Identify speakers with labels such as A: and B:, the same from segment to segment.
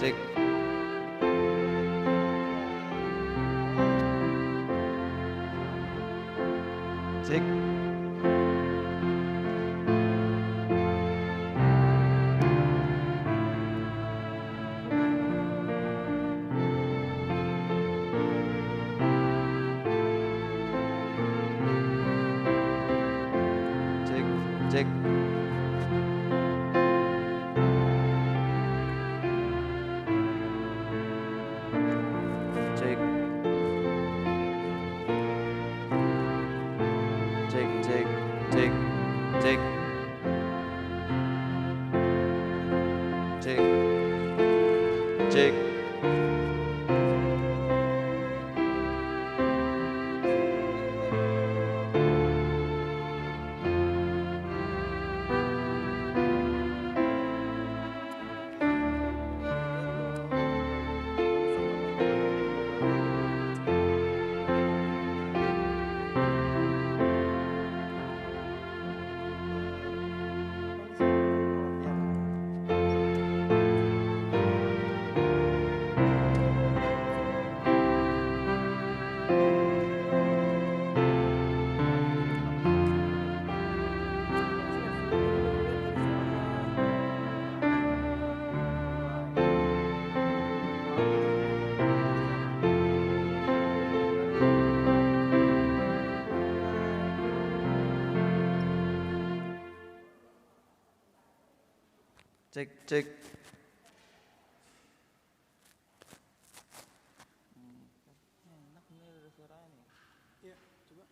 A: cek, cek, cek, cek, cek, cek, cek, cek, cek, cek, cek. Cek, cek.
B: Enak nih ada suaranya nih.
C: Iya, coba.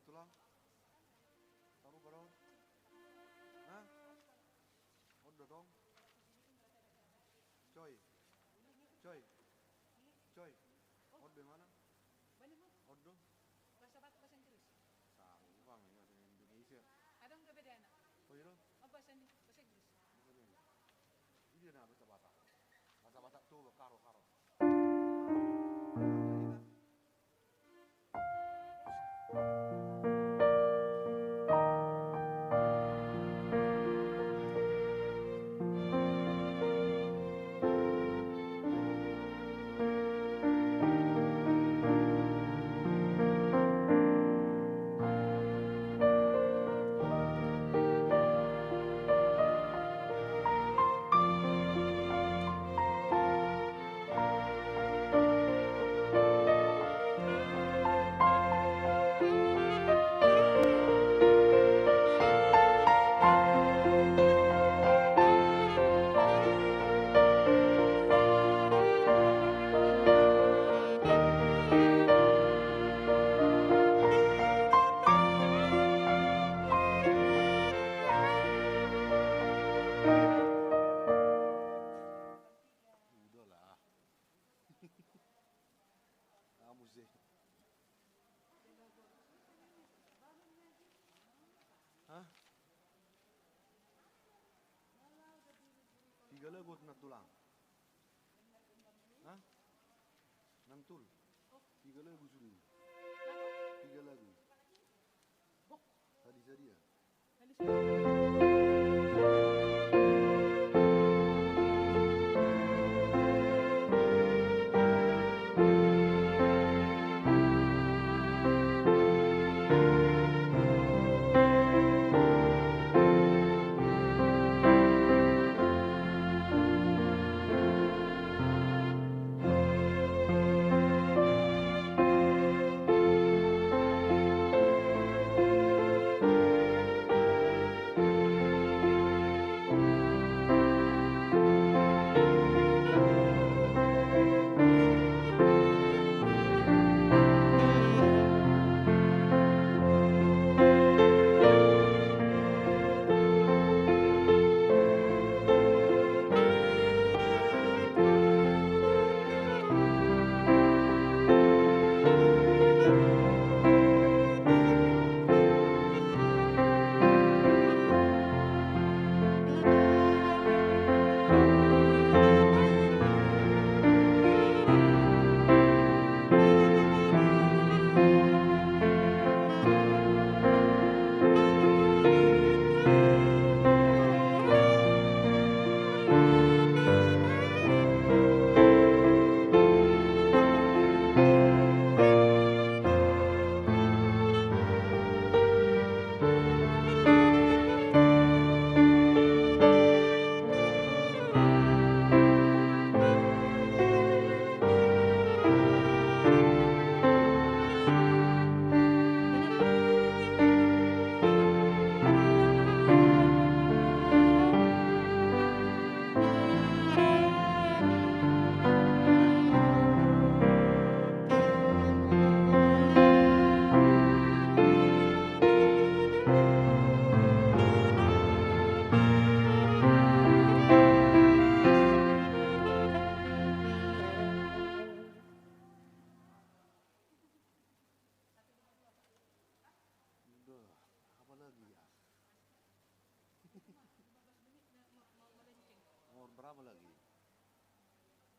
C: tulang? Taruh baru. Hah? Udah dong. Coy. Coy. Coy. Udah mana? Udah.
D: Bahasa Batak, bahasa Inggris.
C: Sama bang, bahasa Indonesia.
D: Ada nggak beda anak?
C: Oh iya dong.
D: Oh, bahasa Inggris.
C: Ini ada bahasa Batak. Bahasa Batak tuh karo. Udahlah. Kamu sih. Hah? 3 lagu kena tulang. Hah? 6 tul. 3 lagu sudah. 3 lagu. Tadi saja. Udah, apa lagi ya? Nomor berapa lagi?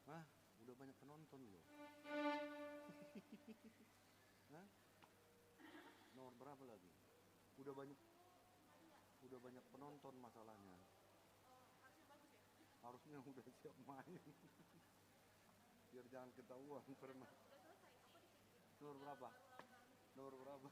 C: Hah? Udah banyak penonton loh. Hah? Nomor berapa lagi? Udah banyak penonton masalahnya. Harusnya udah siap main. Biar jangan ketahuan pernah. Nomor berapa? Nomor berapa?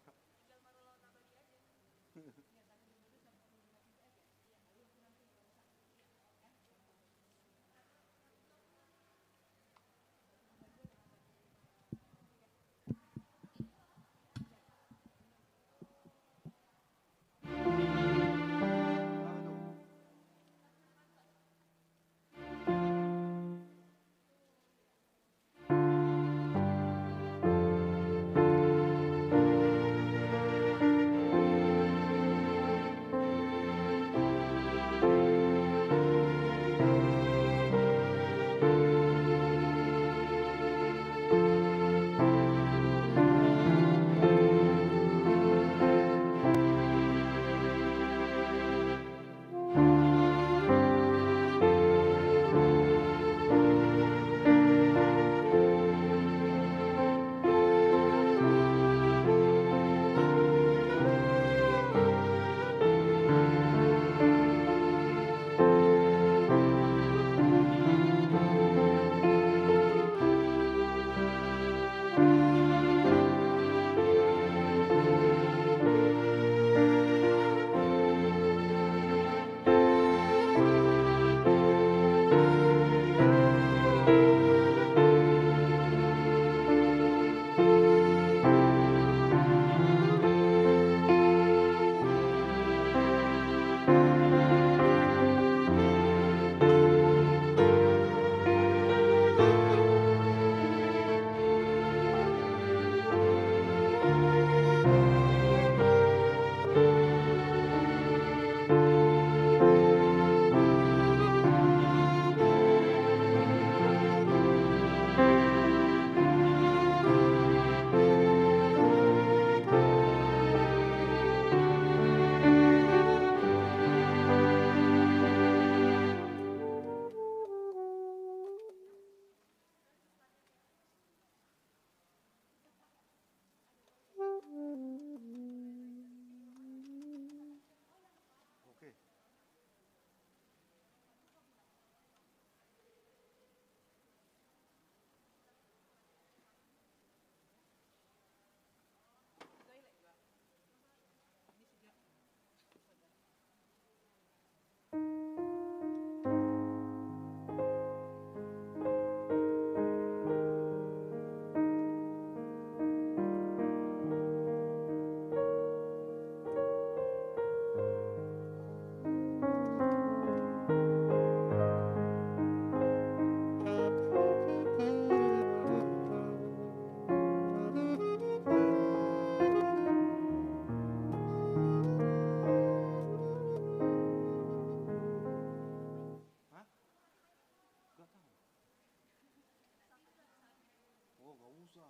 C: susah,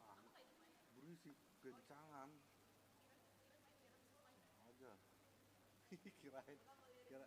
C: berisik, kencangan. Aja. Kirain, kira.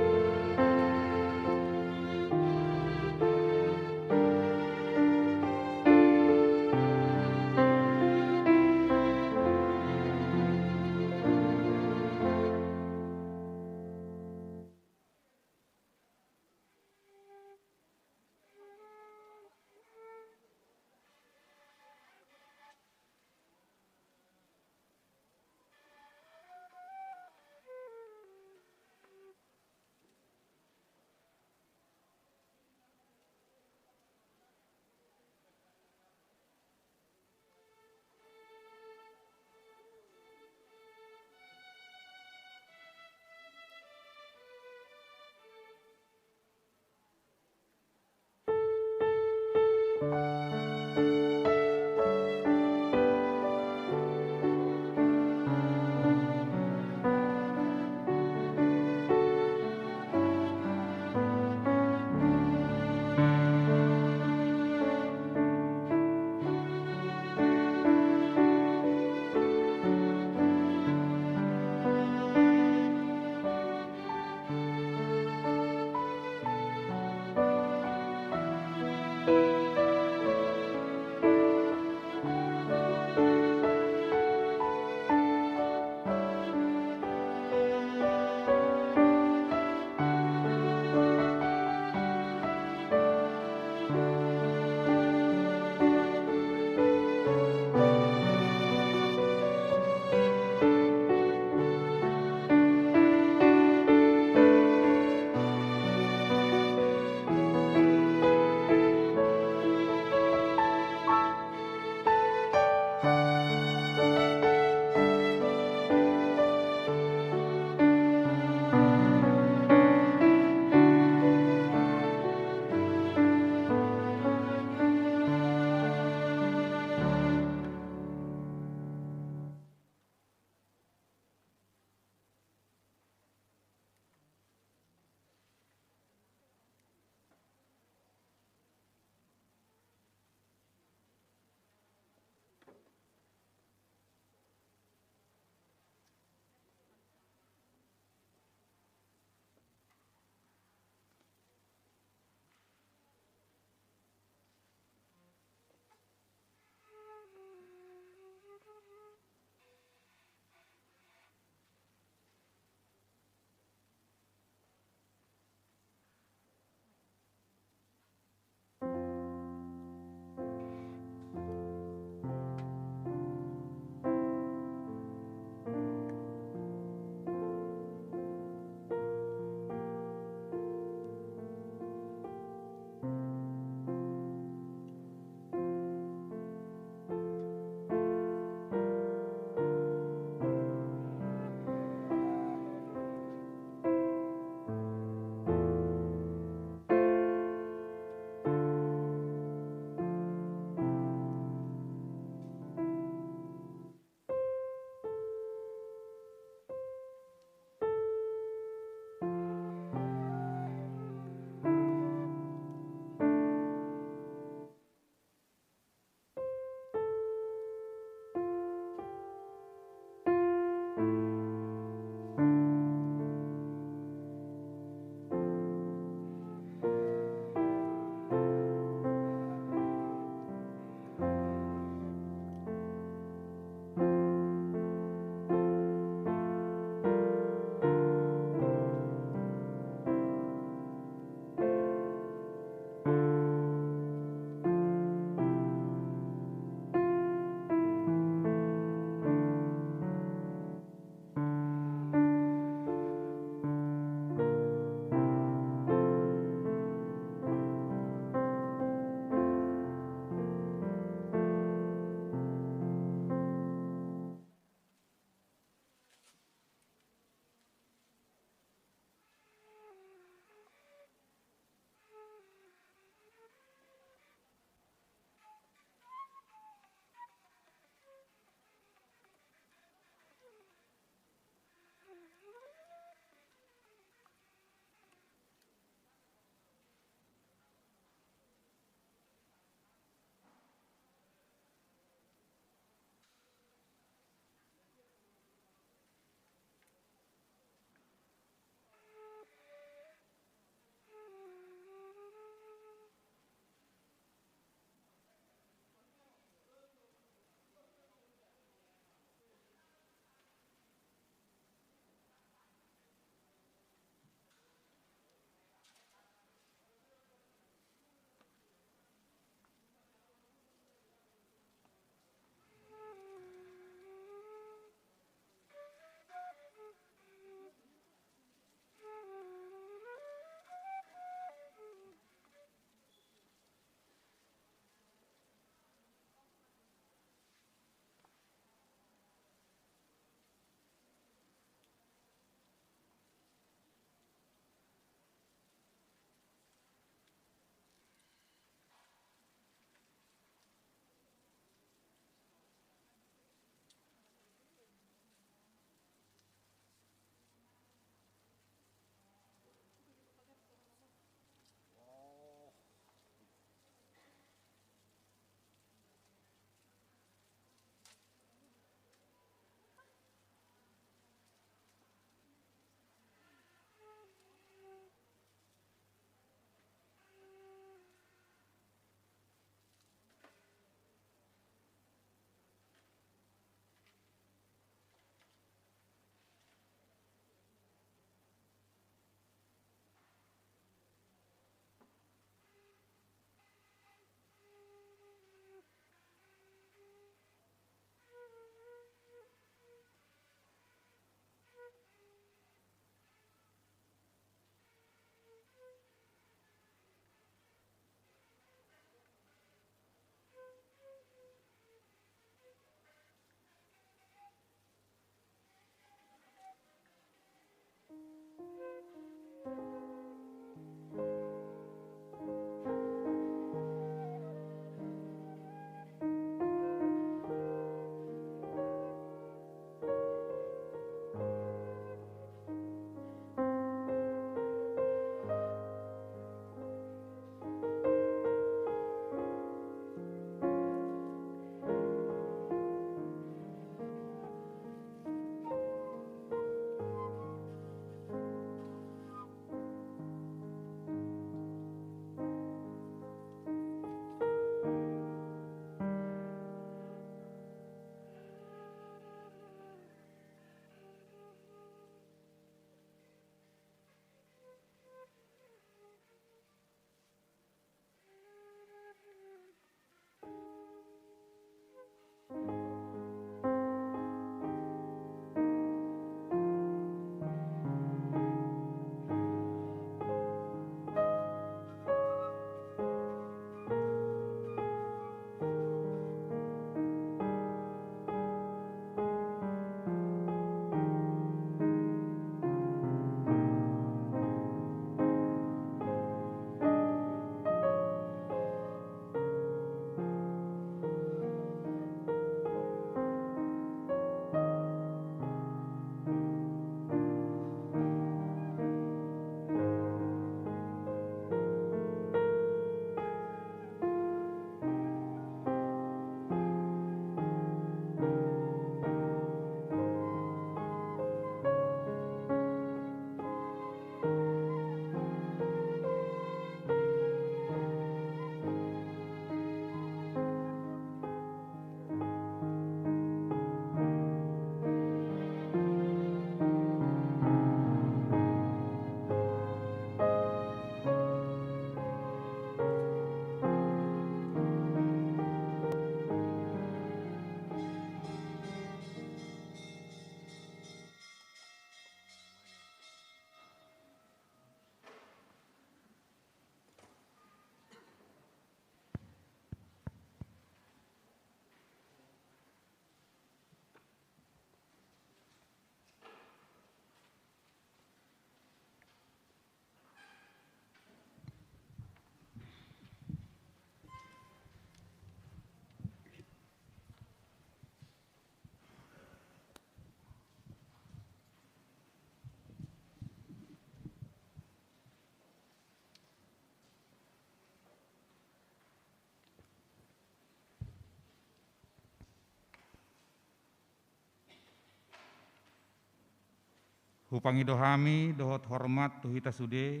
E: Hupangi dohami dohot hormat tuhita sude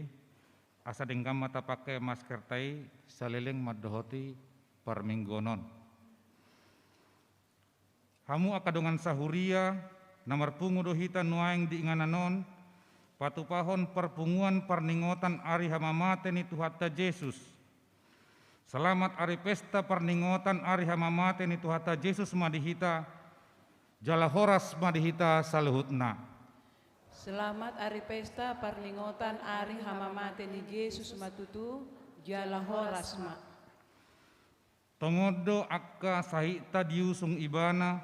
E: asa dengkam mata pakai masker tai saleleng madohoti parminggonon. Hamu akadongan sahuria namar pungu dohita nuaing di ingananon patupahon perpunguan parningotan ari hamamate ni Tuhata Yesus. Selamat ari pesta parningotan ari hamamate ni Tuhata Yesus madihita jala horas madihita saluhutna.
F: Selamat hari pesta parlingotan ari hamamate ni Yesus matutu jala horasma.
E: Tongodo akka sahita diusung ibana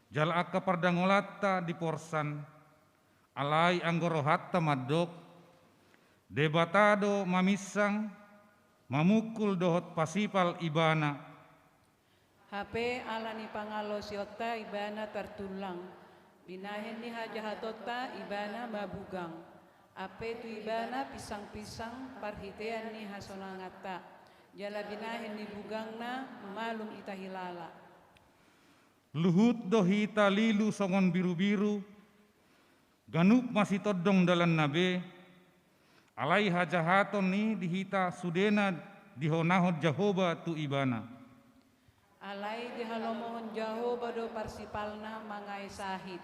E: jala akka pardangolata di porsan alai anggoro hatta madok debatado mamisang mamukul dohot pasipal ibana.
F: HP alani pangalo siota ibana tertulang. Binahin ni hajahatota ibana mabugang. Ape tu ibana pisang-pisang parhitean ni hasonangata. Jala binahin ni bugangna malum itahilala.
E: Luhut dohita lilu songon biru-biru ganup masih todong dalam nabe alai hajahaton ni dihita sudena dihonahot Jahoba tu ibana.
F: Alai dihalomohon Jahoba do parsipalna mangai sahid.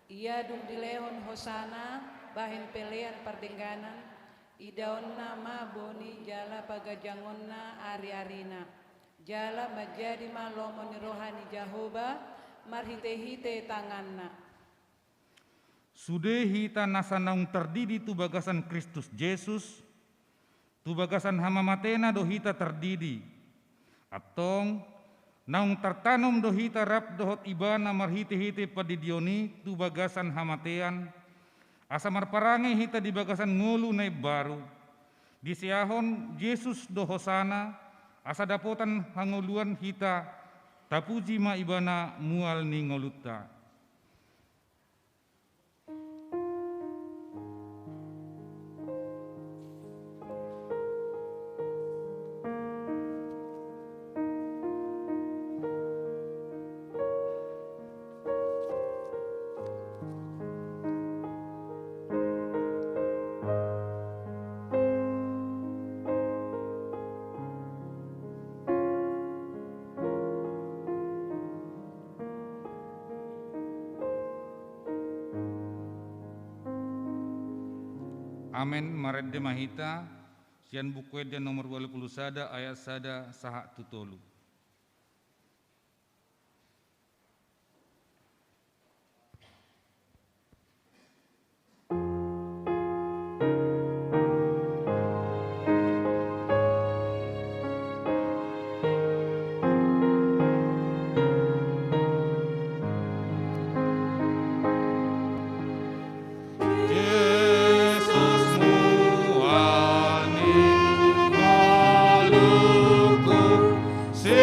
F: Ia dung dilehon hosana bahen pelean pardengganan idaon nama boni jala pagajangonna ari-arina jala majadi malomon rohani Jahoba marhite-hite tanganna.
E: Sudehita nasanaung terdidi tu bagasan Kristus Yesus tu bagasan hamamatena dohita terdidi atong naung tertanum dohita rap dohot ibana marhite-hite padidioni tu bagasan hamatean asa marparange hita di bagasan ngulu nai baru di siahon Yesus dohosana asa dapotan hanguluan hita tapuji ma ibana mual ni ngoluta. Amen maredde mahita sian buku edan nomor 20 sada ayat sada saha tutolu.
G: Se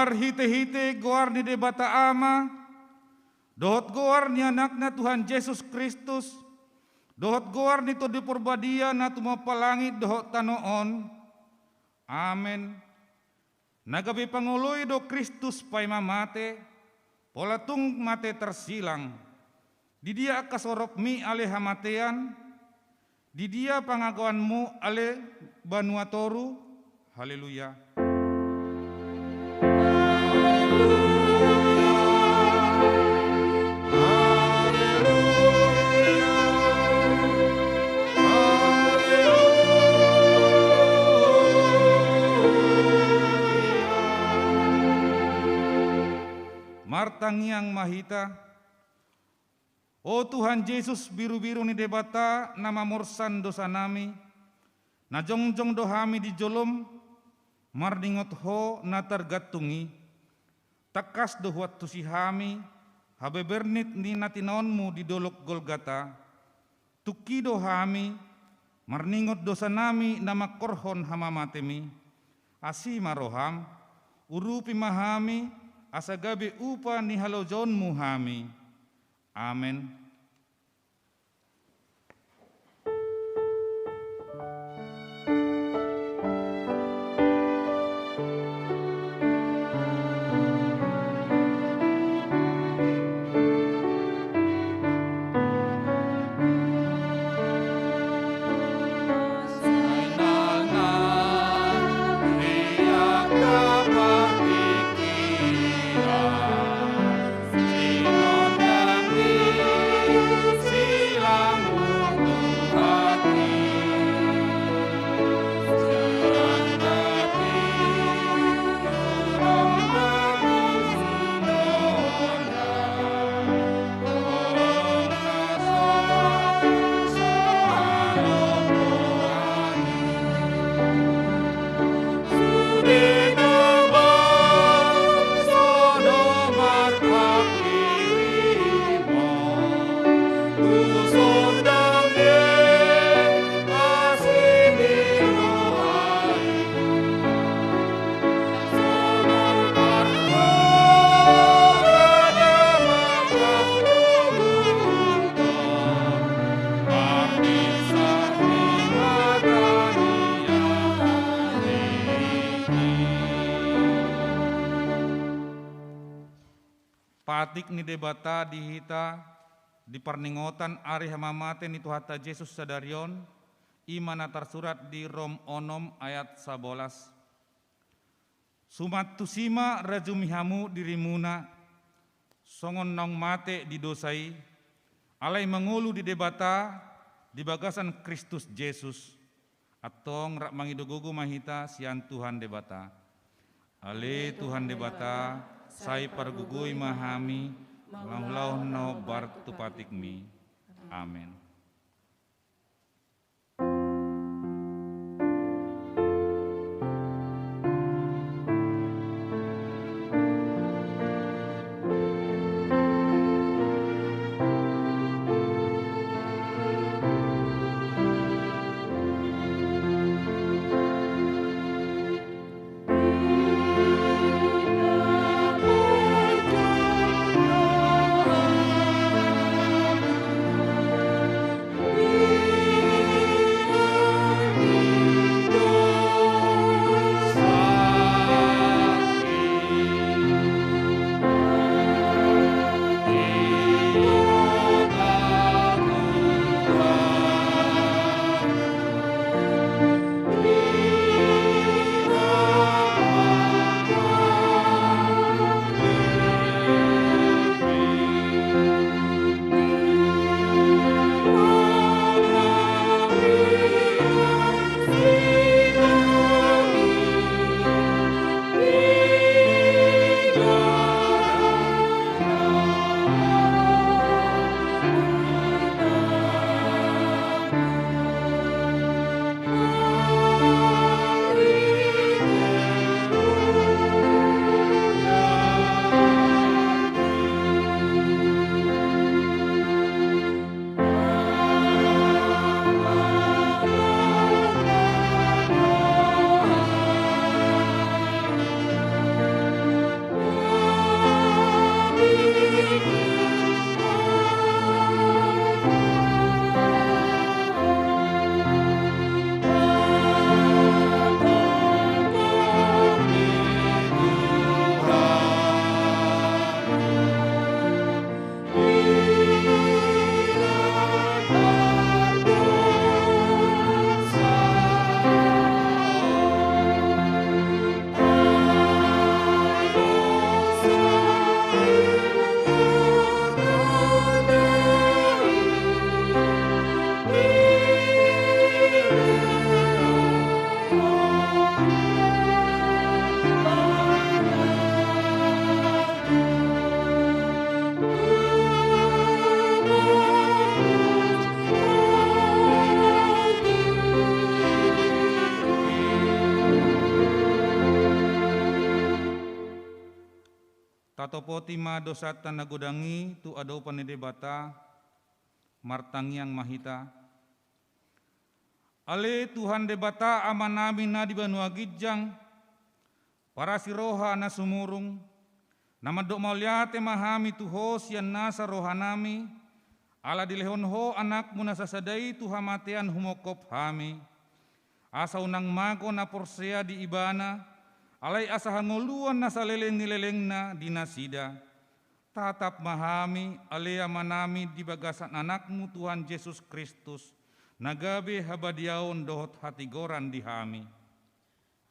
E: Mar hite-hite goar ni debata ama, dohot goar ni anakna Tuhan Yesus Kristus, dohot goar ni to diporbadia na tumapalangit dohot tanoon. Amen. Nagabi panguloy do Kristus pay mamate, polatung mate tersilang. Di dia kasorop mi ale hamatean, di dia pangagawanmu ale banuatoru. Haleluya. Martangiang mahita, O Tuhan Yesus biru-biru ni debata nama morsan dosa nami, na jongjong dohami di jolom, mardingot ho na tergatungi, takas dohuat tusihami, habebernit ni natinonmu di dolok Golgata, tuki dohami, marningot dosa nami nama korhon hamamatemi, asi maroham, urupi mahami, asagabe upa ni halojon muhami. Amen. Patik ni debata dihita di parningotan ari hamamate ni Tuhata Yesus sadarion imana tersurat di Rom onom ayat 11. Sumat tusima rajumihamu dirimuna songon nong mate didosai alai mengulu di debata di bagasan Kristus Yesus atong rak mangidogogo mahita sian Tuhan debata. Ale Tuhan debata sai pargugui mahami laulau no bar tupatikmi. Amen. Tatopoti ma dosata nagodangi tu ado panedebata martangiang mahita. Ale Tuhan debata amanami na di banua gijang para siroha na sumurung nama dok mauliate mahami tuho sian nasa rohanami ala dilehon ho anak muna sasadai tuhamatean humokop hami asa unang mago na porsea di ibana alai asa hangoluan na saleleng nilelengna di nasida tatap mahami alea manami di bagasan anakmu Tuhan Yesus Kristus nagabe habadiaon dohot hatigoran di hami.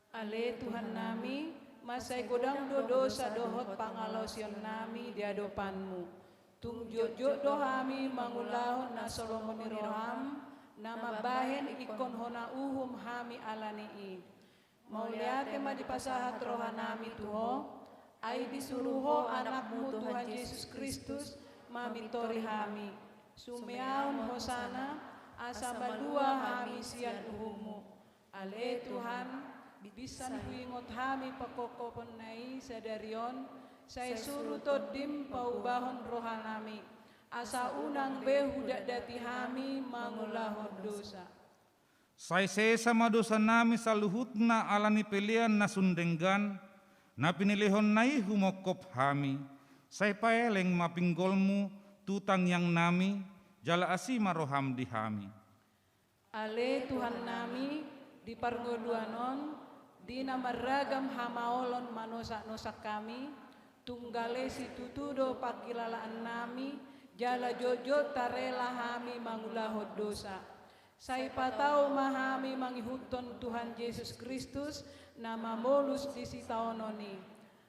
F: Ale Tuhan nami, masay godang dosa dohot pangalosyon nami di adopanmu. Tungjojo dohami mangulahon na solomon roham, na mabahen ikon hona uhum hami alanii. Mauliate madipasahat rohanami tuho, ay disuruho anakmu Tuhan Yesus Kristus mamitori hami. Sumeaon hosana, asa madua hami sian uhumu. Ale Tuhan, bisan huingot hami pakokopon nai sadarion, say surutod dim paubahon rohanami. Asa unang behudak dati hami mangulahon dosa.
E: Say sesa madosa nami saluhutna alani pilihan na sundenggan, na pinilihon nai humokop hami. Say paeleng mapinggolmu tutang yang nami, jala asima roham di hami.
F: Ale Tuhan nami, di parngoluanon, di namaragam hamaolon manosak-nosak kami, tunggale si tutudo pakilalaan nami, jala jojo tarela hami mangulahod dosa. Say patao mahami mangihuton Tuhan Yesus Kristus, na mamolus di sitaononi.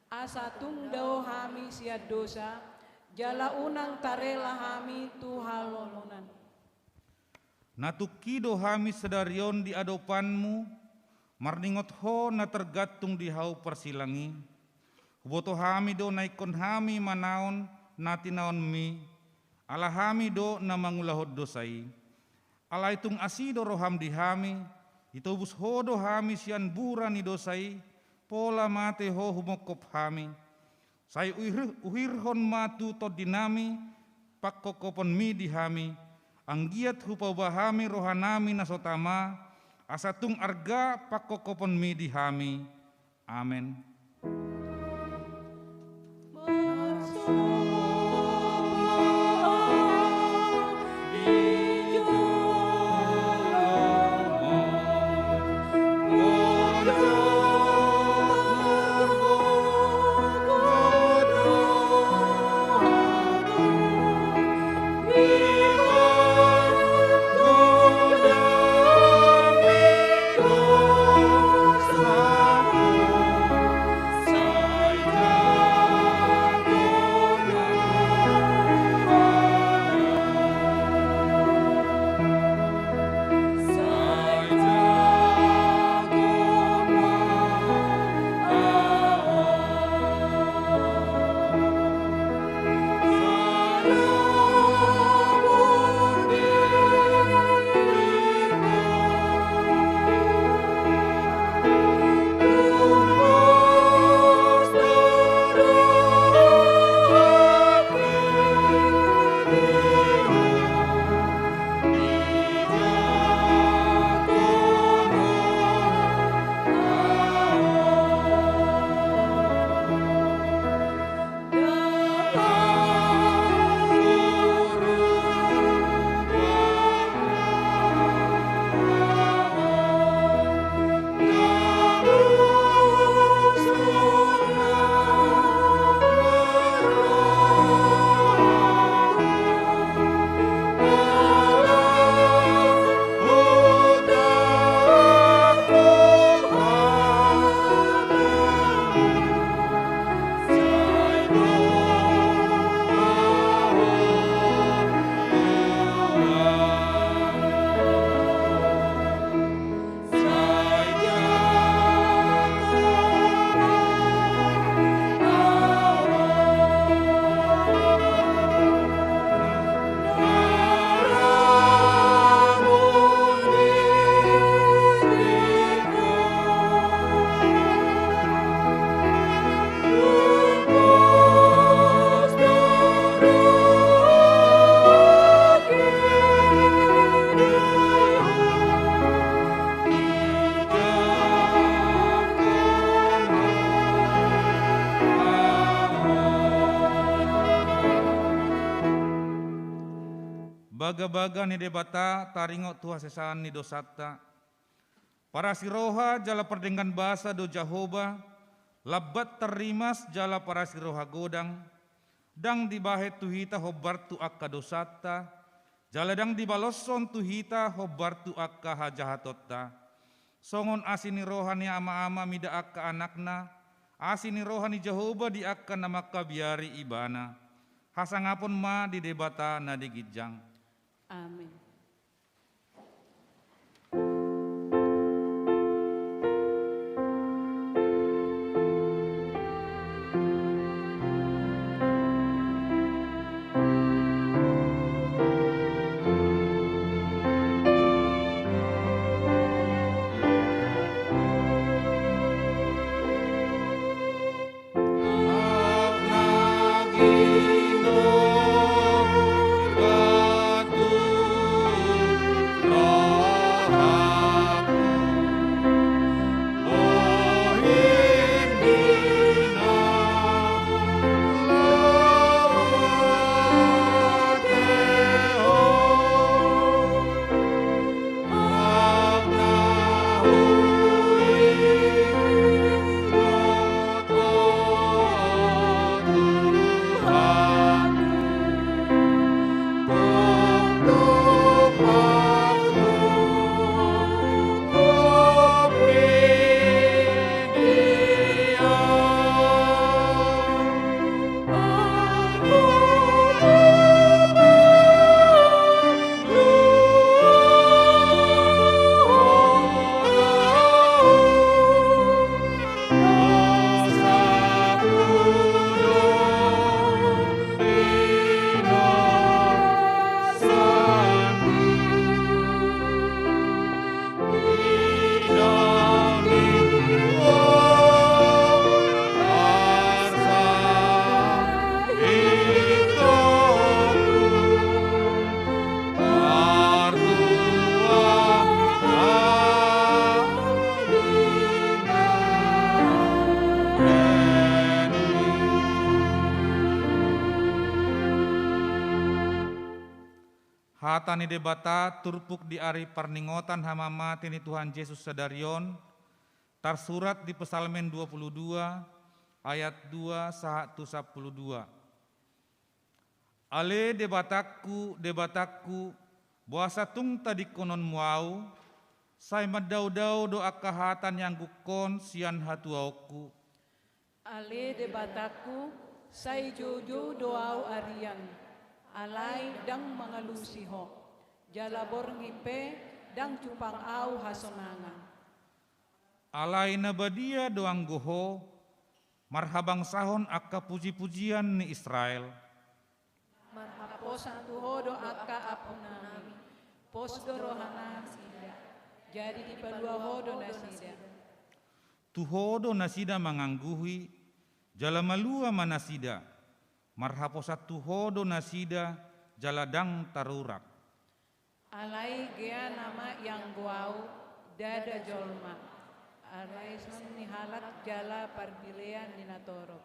F: Asa tungdaw hami siad dosa, jala unang tarela hami tuhalononan.
E: Natukido hami sedarion di adopanmu, marningot ho na tergatung di hau persilangi. Huboto hami do naikon hami manaon natinaon mi, ala hami do na mangulahod dosai. Ala itung asido roham di hami, itubus ho do hami sian bura ni dosai, pola mate ho humokop hami. Say uhirhon matu to dinami, pakkokopon mi di hami, anggiat hupabahami rohanami nasotama, asatung arga pakkokopon mi di hami. Amen. baga-baga ni debata taringo tuha sesaan ni dosata. Para siroha jala perdengan bahasa do Jahoba, labat terimas jala para siroha godang, dang dibahe tuhita hobartu akka dosata, jala dang dibalosson tuhita hobartu akka hajahatotta. Songon asini rohani ama-ama mida akka anakna, asini rohani Jahoba di akka nama kabiari ibana. Hasangapun ma di debata na digijang.
F: Amin.
E: Hatani debata turpuk di ari parningotan hamama tini Tuhan Yesus sadarion, tarsurat di Pesalmen 22 ayat 2 sahatu 12. Ale debatakku, buasa tung tadi konon muau, sai madau-dau doa kahatan yang gukon sian hatuauku.
F: Ale debataku, say jojo doau arian, alay dang mangalusiho, jalabor ngipe dang cupang au hasonangan.
E: Alay nabadia doang goho, marhabang sahon akka puji-pujian ni Israel.
F: Marhaposan tuho do akka apunami, posdo rohana sida, jadi dipalua hodo nasida.
E: Tuhodo nasida mangangguhi, jala malua manasida, marhaposat tuhodo nasida, jala dang tarurak.
F: Alay gea nama yang guau, dada jolma, alay son nihalak jala parbilean ninatorok.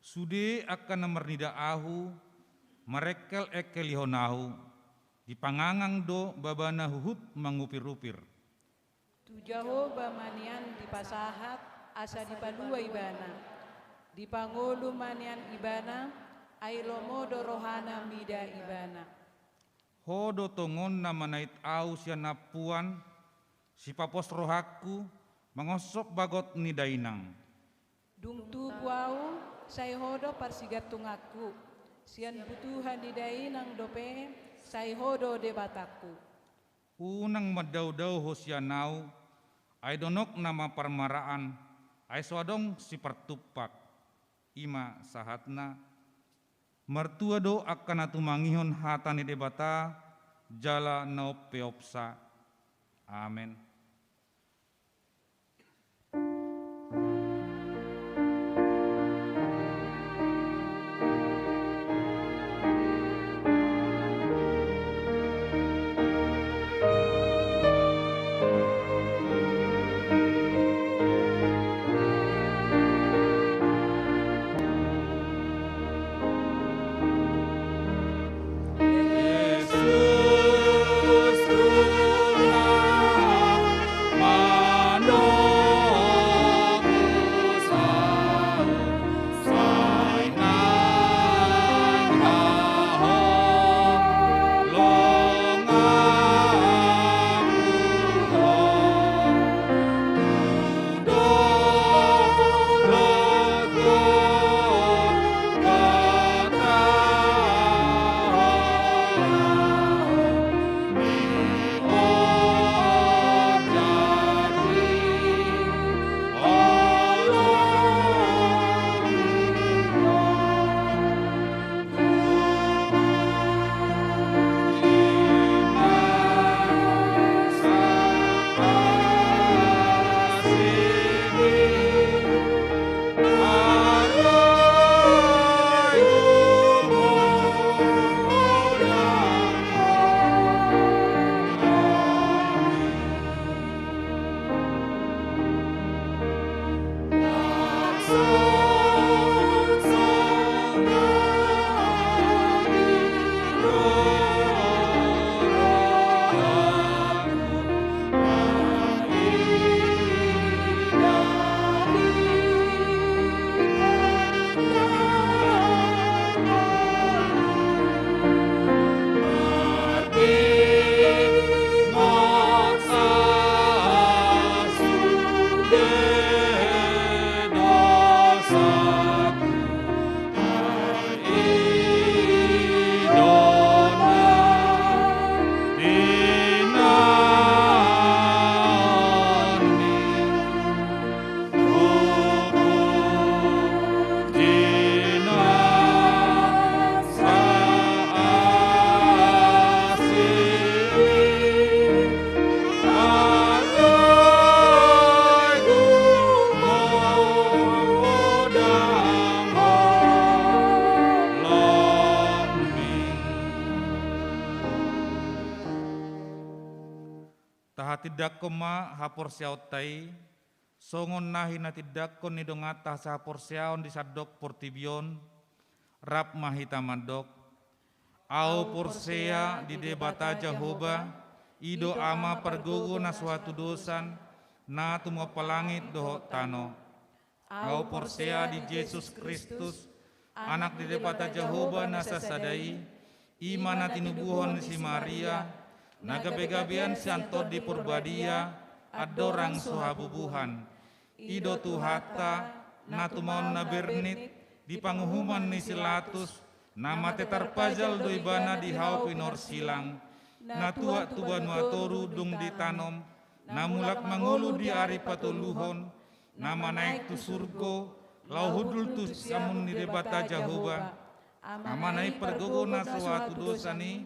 E: Sude akan namernida ahu, merekel ekelihonahu, dipangangang do babana huhut mangupir-upir.
F: Tujaho bamanian dipasahat asa dipalua ibana, dipangulu manian ibana, ailomodo rohana mida ibana.
E: Hodo tongon namanait au siya napuan, si papos rohaku, mangosok bagot ni dainang.
F: Dungtu buau, say hodo parsigat tungaku, sian butuhan di dainang dope, say hodo debataku.
E: Unang madau-dau hosyanau, ay donok nama parmaraan, ay swadong si pertupak. Ima sahatna, mertua do akan atumangihon hatani debata, jala no peopsa. Amen. Yesus Tahatidak ma hapor siaut tai, songon nahi natidakon ni dongata sa hapor siaon di sadok portibion, rap mahita mandok, au porsea di debata Jehovah, ido ama pergogo na suatu dosan, na tumo palangit doho tano. Au porsea di Yesus Kristus, anak di debata Jehovah na sasadai, iman na tinubuhon si Maria, nagabe-gabean si Antod di Purbadia, adorang suhabubuhan, ido tuhata, na tumon na bernit, di panguhuman ni Silatus, na mate tarpajal do ibana di hau pinor silang, na tua tuan matoru dung ditanom, na mulak mangulu di ari patuluhon, na manaik tu surgo, lau hudul tu samun ni debata Jehovah, amanai pergogo na suatu dosa ni,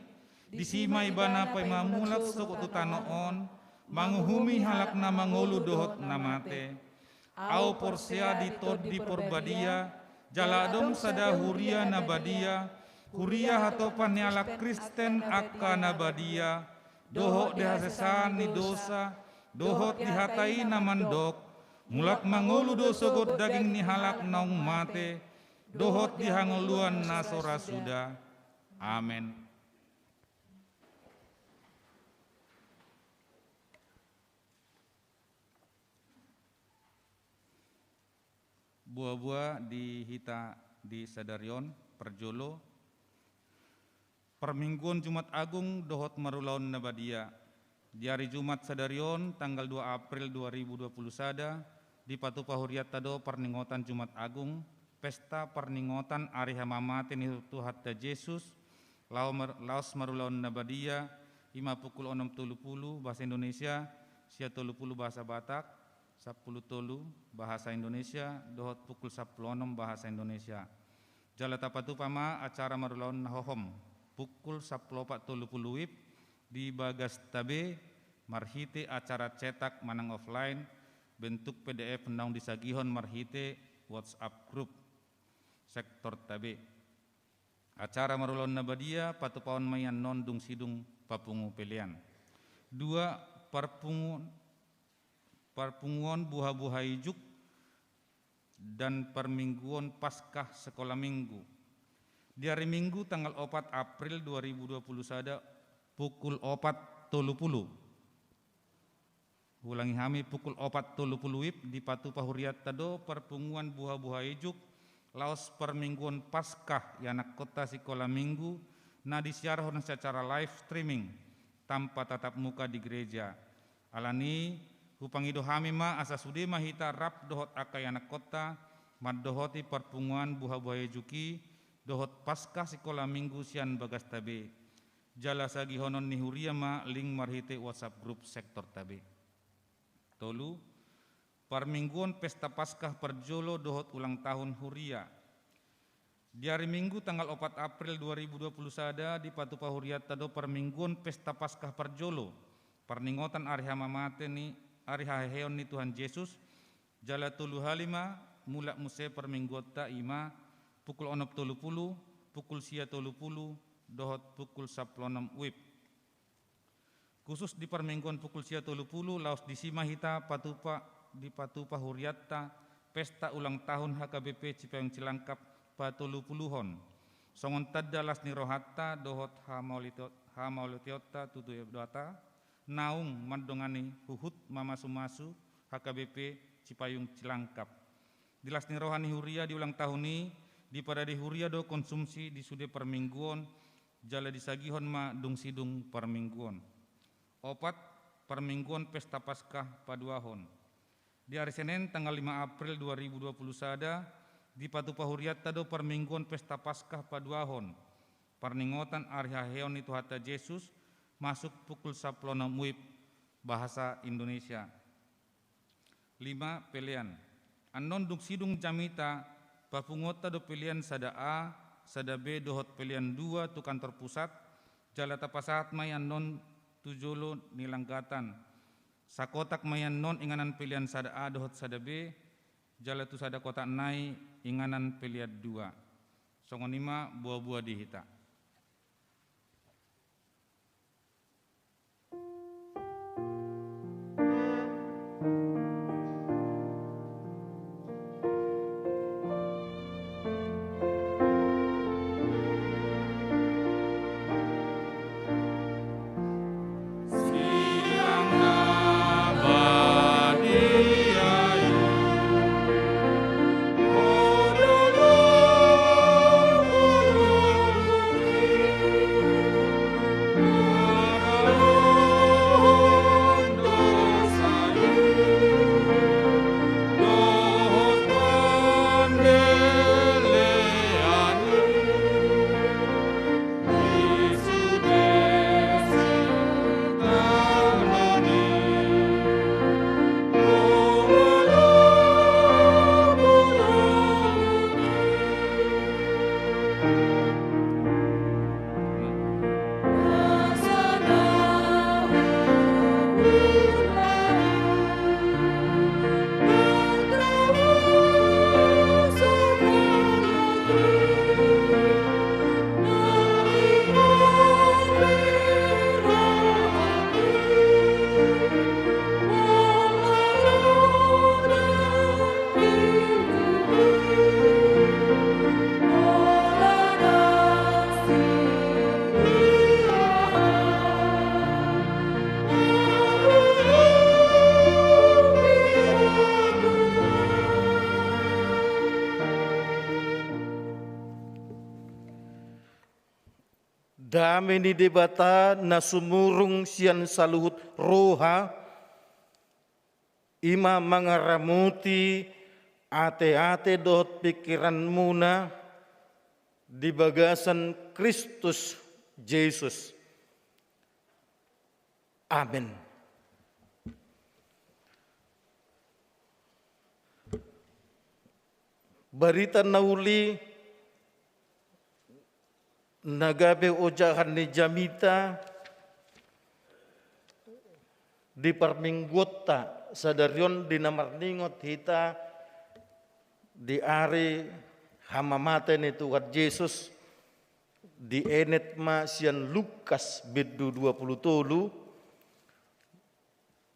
E: disima ibana pay mamulak suku tanoon, manguhumi halak na mangulu dohot na mate, au porsea di tod di Purbadia, jaladong sada huria na badia, huria hatopan ni ala Kristen akka na badia, dohot dihasesan ni dosa, dohot dihatai na mandok, mulak mangulu dosogot daging ni halak naung mate, dohot dihanguluan na sora suda. Amen. Buah-buah di hita di Sadarion, Perjolo, Permingguan Jumat Agung dohot marulaun nabadia. Di hari Jumat Sadarion tanggal 2 April 2020 sada di Patu Pahuriat tado perningotan Jumat Agung, pesta perningotan ari hamamate ni Tuhatta Yesus, laos marulaun nabadia, 50:30 bahasa Indonesia, 30 bahasa Batak, 10:30 bahasa Indonesia, dohot pukul 10:06 bahasa Indonesia. Jalata Patu Pama acara marulaun nahohom, pukul 10:40 WIB di Bagas Tabe, marhite acara cetak manang offline, bentuk PDF naung disagihon marhite WhatsApp group sektor Tabe. Acara marulon nabadia Patu Paon mayan non dung sidung papungu pelian. 2 Perpunguan buah-buah ijuk dan permingguan Paskah sekolah minggu. Di hari Minggu tanggal 4 April 2020 sada pukul 4:30. Ulangi hami pukul 4:30 WIB di Patu Pahuriat tado perpunguan buah-buah ijuk laos permingguan Paskah yanak kota sekolah minggu na disiarhon secara live streaming tanpa tatap muka di gereja. Alani hupangido hami ma asa sude mahita rap dohot akai anak kota mad dohoti perpunguan buah-buah ijuki dohot Paskah sekolah minggu sian Bagas Tabe. Jala sagi honon ni huria ma link marhite WhatsApp grup sektor Tabe. Tolu permingguan pesta Paskah Perjolo dohot ulang tahun huria. Di hari Minggu tanggal 4 April 2020 sada di Patu Pahuriat tado permingguan pesta Paskah Perjolo. Perningotan ari hamamate ni ari haheon ni Tuhan Yesus. Jala tulu halima mulak muse permingguan ta ima pukul 6:30 pukul 30 dohot pukul 10:06 WIB. Khusus di permingguan pukul 30 laos disima hita di Patu Pahuriatta pesta ulang tahun HKBP Cipayung Cilangkap patulupuluhon. Songon tadda las ni rohatta dohot hamaulitiota tutu data naung mandongani huhut mamasu-masu HKBP Cipayung Cilangkap. Dilas ni rohani huria di ulang tahun ini di pada di huria do konsumsi di sude permingguan jala disagihon ma dung sidung permingguan. 4 permingguan pesta Paskah paduahon. Di hari Senin tanggal 5 April 2020 sada di Patu Pahuriat tado permingguan pesta Paskah paduahon. Perningotan ari haheon ni Tuhatta Yesus masuk pukul 10:06 WIB bahasa Indonesia. 5 pelian. Anon dung sidung jamita papungota do pilihan sada A, sada B dohot pilihan 2 tu kantor pusat, jala tapasahat mayan non tujolo nilanggatan. Sakotak mayan non inganan pilihan sada A dohot sada B, jala tu sada kotak nai inganan pilihan 2. Songonima buah-buah dihita.
C: dame ni debata na sumurung sian saluhut roha, ima mangaramuti ate-ate dot pikiran muna di bagasan Kristus Yesus. Amin. Barita nauli nagabe ojahan ni Jamita di parminggota sadarion dinamarningot hita di ari hamamate ni Tuhan Yesus di enet ma sian Lukas bidu 27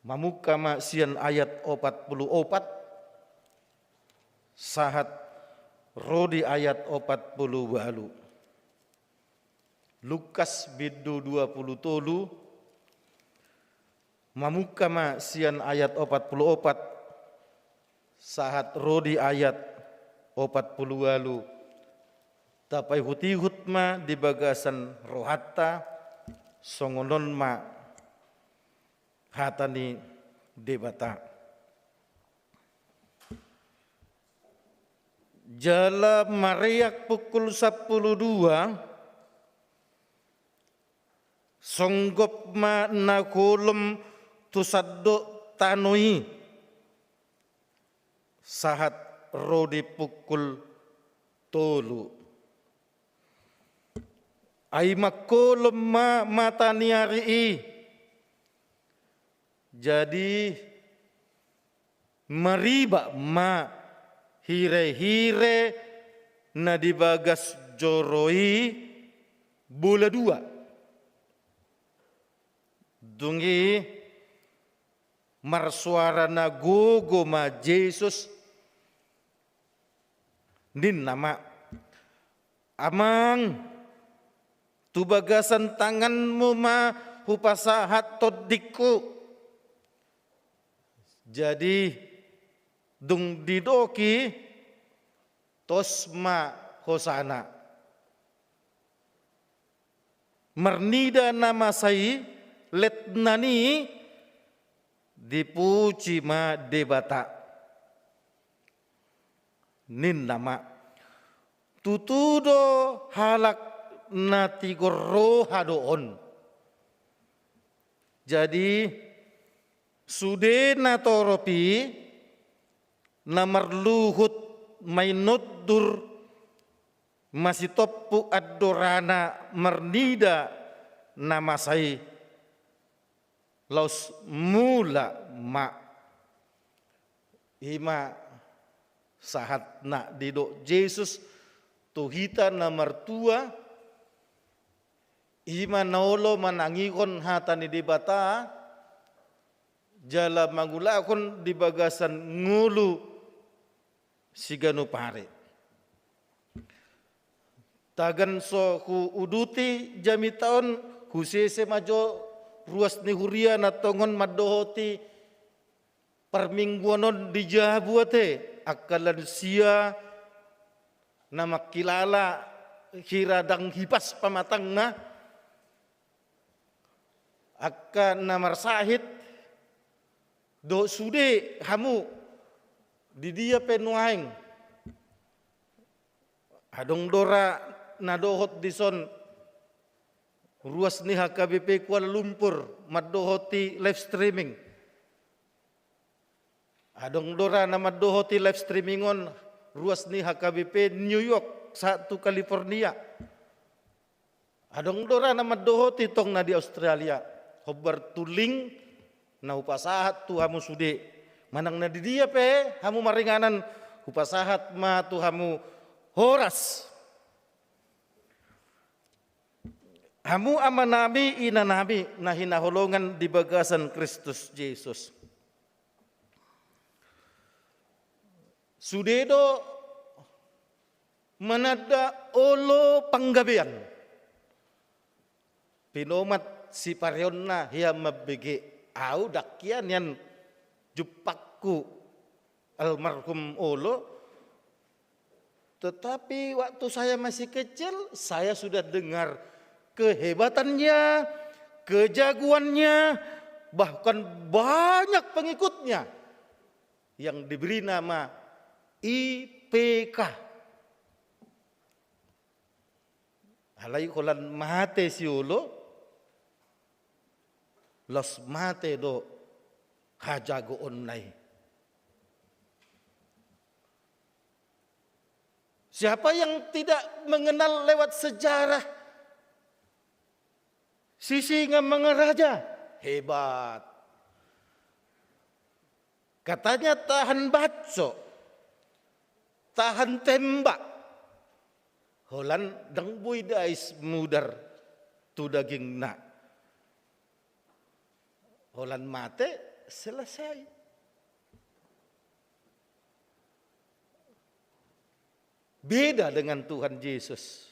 C: mamuka ma sian ayat 44 sahat rodi ayat 48 Lukas bidu 27 mamuka ma sian ayat 44 sahat rodi ayat 48 tapai hutihut ma di bagasan rohata songonon ma hatani debata. Jala mariak pukul 12 songgop ma nakulum tusaddo tanui sahat rodi pukul tolu. Ai makulum ma mataniari jadi meriba ma hire-hire na dibagas joroi bula 2 dungi marsuara na gogo ma Jesus din nama amang tubagasan tanganmu ma hupasahat todiku. Jadi dung didoki tosma hosana. Mernida nama sai letnani dipuji ma debata. Nin nama tutudo halak natigoro hadoon. Jadi Sudena toropi namarluhut mainuddur masih topu adorana mernida nama sai laus mula ma ima sahat na dido Jesus tuhita namartua ima naolo manangikon hatani debata jala mangulakon di bagasan ngulu siganu pare. Tagan so ku uduti jami taon husese majo ruas ni huria na tongon madohoti permingguanon di jabuate akalan sia nama kilala hiradang hipas pamatang na akan namar sahid do sude hamu di dia penuaing adong dora nadohot dison ruas ni HKBP Kuala Lumpur madohoti live streaming adong dora na madohoti live streamingon ruas ni HKBP New York satu California adong dora na madohoti tong na di Australia hobar tuling na upasahat tu hamu sude manang na di dia pe hamu maringanan upasahat ma tu hamu horas hamu amanami inanami na hinaholongan di bagasan Kristus Yesus sudedo manada olo panggabean pinomat si paryon na hiya mabege au dakian yan jupakku almarhum olo tetapi waktu saya masih kecil saya sudah dengar kehebatannya, kejagoannya, bahkan banyak pengikutnya yang diberi nama IPK. Halai kolan mate siulo, los mate do hajago online. Siapa yang tidak mengenal lewat sejarah Sisinga Mangaraja? Hebat. Katanya tahan baco, tahan tembak. Holan dang boy dais mudar tu daging na. Holan mate selesai. Beda dengan Tuhan Yesus.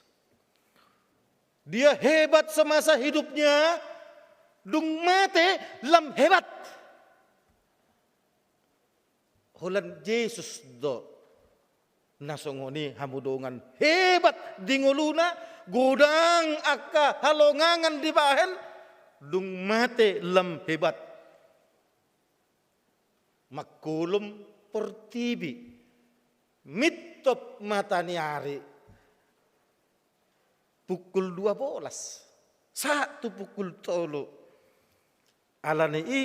C: Dia hebat semasa hidupnya, dung mate lam hebat. Holan Yesus do nasongoni hamudongan hebat dinguluna, godang aka halongangan di bahen, dung mate lam hebat. Makulum portibi, mitop mataniari, pukul 12, satu pukul tolo. Alani i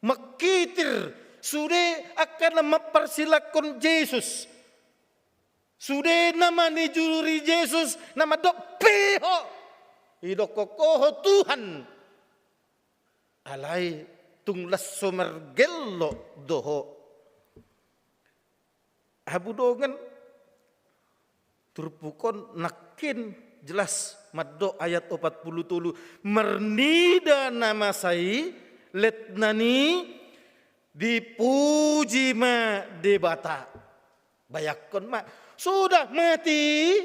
C: makitir sudah akan mempersilakan Yesus. Sudah nama ni juri Yesus nama dok piho. Idok kokoho Tuhan. Alai tunglas somergello doho. Abu dongan turpukon nakin jelas maddo ayat 40 mernida nama sai letnani dipuji ma debata. Bayakon ma sudah mati,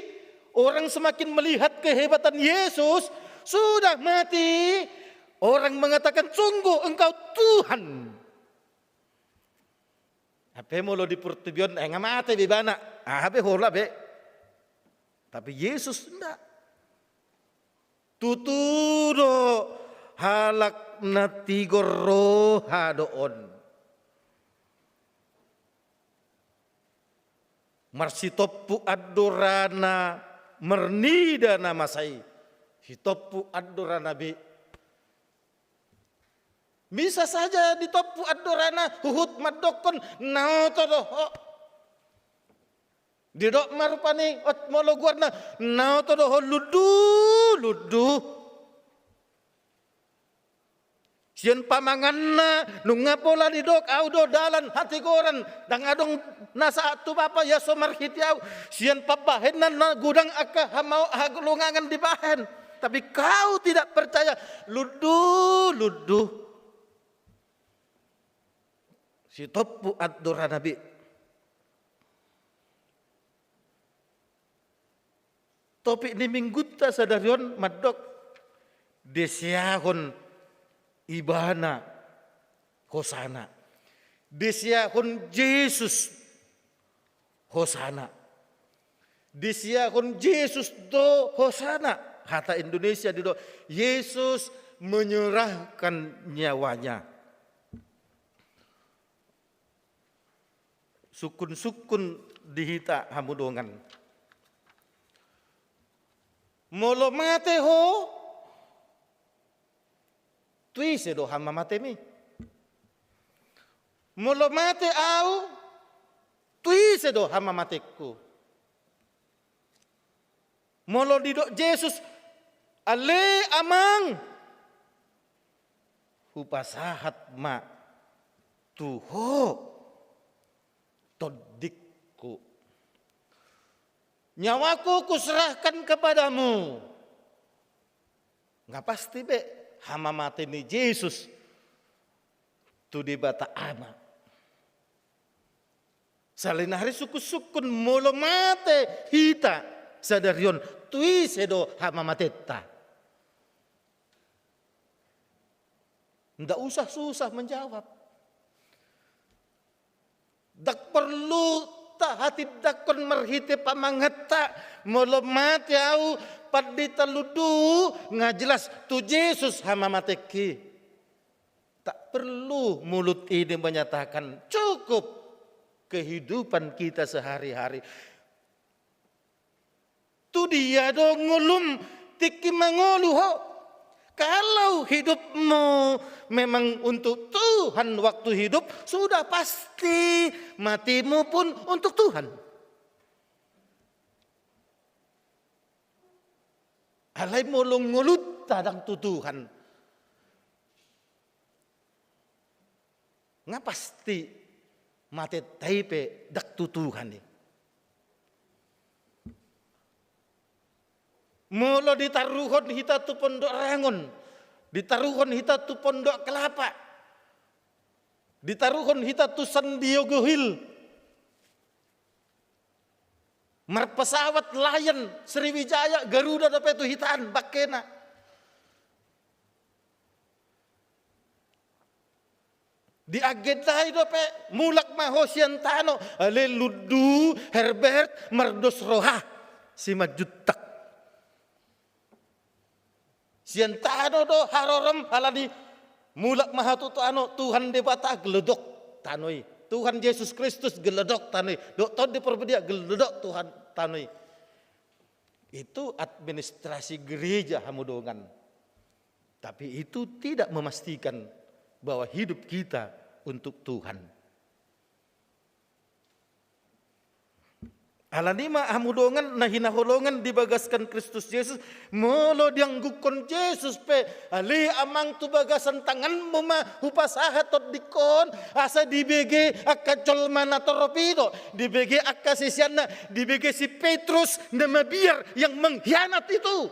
C: orang semakin melihat kehebatan Yesus. Sudah mati, orang mengatakan sungguh engkau Tuhan. Apa mau lo di pertubion ngamate di bana? Apa hola be? Tapi Yesus enggak. Tuturo halak natigor roha doon. Marsitopu adorana mernida nama saya. Hitopu adorana be. Bisa saja ditopu adorana huhut madokon nautodoho. Didok marupani ot mologuarna nautodoho ludu. Sian pamanganna nungapola di dok audo dalan hati goran dang adong nasa atu papa ya somar hitiau sian pabahenan na gudang aka hamau hagulungangan di bahen tapi kau tidak percaya ludu si topu adora nabi topik ni mingguta sadarion madok desiahon ibana hosana desiahon Yesus hosana desiahon Yesus do hosana kata Indonesia di do Yesus menyerahkan nyawanya. Sukun dihita hamudongan molo mate ho tuise do hama mate mi. Molo mate au tuise do hama mateku. Molo dido Yesus ale amang hupasahat ma tuho todikku. Nyawaku kuserahkan kepadamu. Nggak pasti be. Hama mati ni Yesus tu di bata ama. Salin hari suku-sukun molo mate hita sadarion tui sedo hama mateta. Ndak usah susah menjawab. Dak perlu ta hati dakon merhite pamangata molo mate au padita ludu ngajelas tu Yesus hama mateki. Tak perlu mulut ini menyatakan, cukup kehidupan kita sehari-hari. Tu dia dong ngulum tiki mangolu ho. Kalau hidupmu memang untuk Tuhan waktu hidup, sudah pasti matimu pun untuk Tuhan. Alai mulung ngulut tadang tu Tuhan. Nga pasti mati taipe dak tu Tuhan ni. Mula ditaruhon hita tu pondok Rangon, ditaruhon hita tu pondok Kelapa, ditaruhon hita tu San Diego Hill, marpesawat Lion, Sriwijaya, Garuda dapat tu hitaan bakena. Di agendai dapat mulak mahosian tano, ale ludu Herbert Mardos Roha, si majutak. Siantano do haroram alani mulak mahatuto ano Tuhan debata geledok tanoi. Tuhan Yesus Kristus geledok tanoi. Doktor di perbedia geledok Tuhan tanoi. Itu administrasi gereja hamudongan. Tapi itu tidak memastikan bahwa hidup kita untuk Tuhan. Alanima hamudongan nahinaholongan dibagaskan Kristus Yesus molo dianggukon Yesus pe ali amang tu bagasan tangan muma hupasaha tot dikon asa dibege akka colmana toropido dibege akka sisiana dibege si Petrus nama biar yang mengkhianat itu.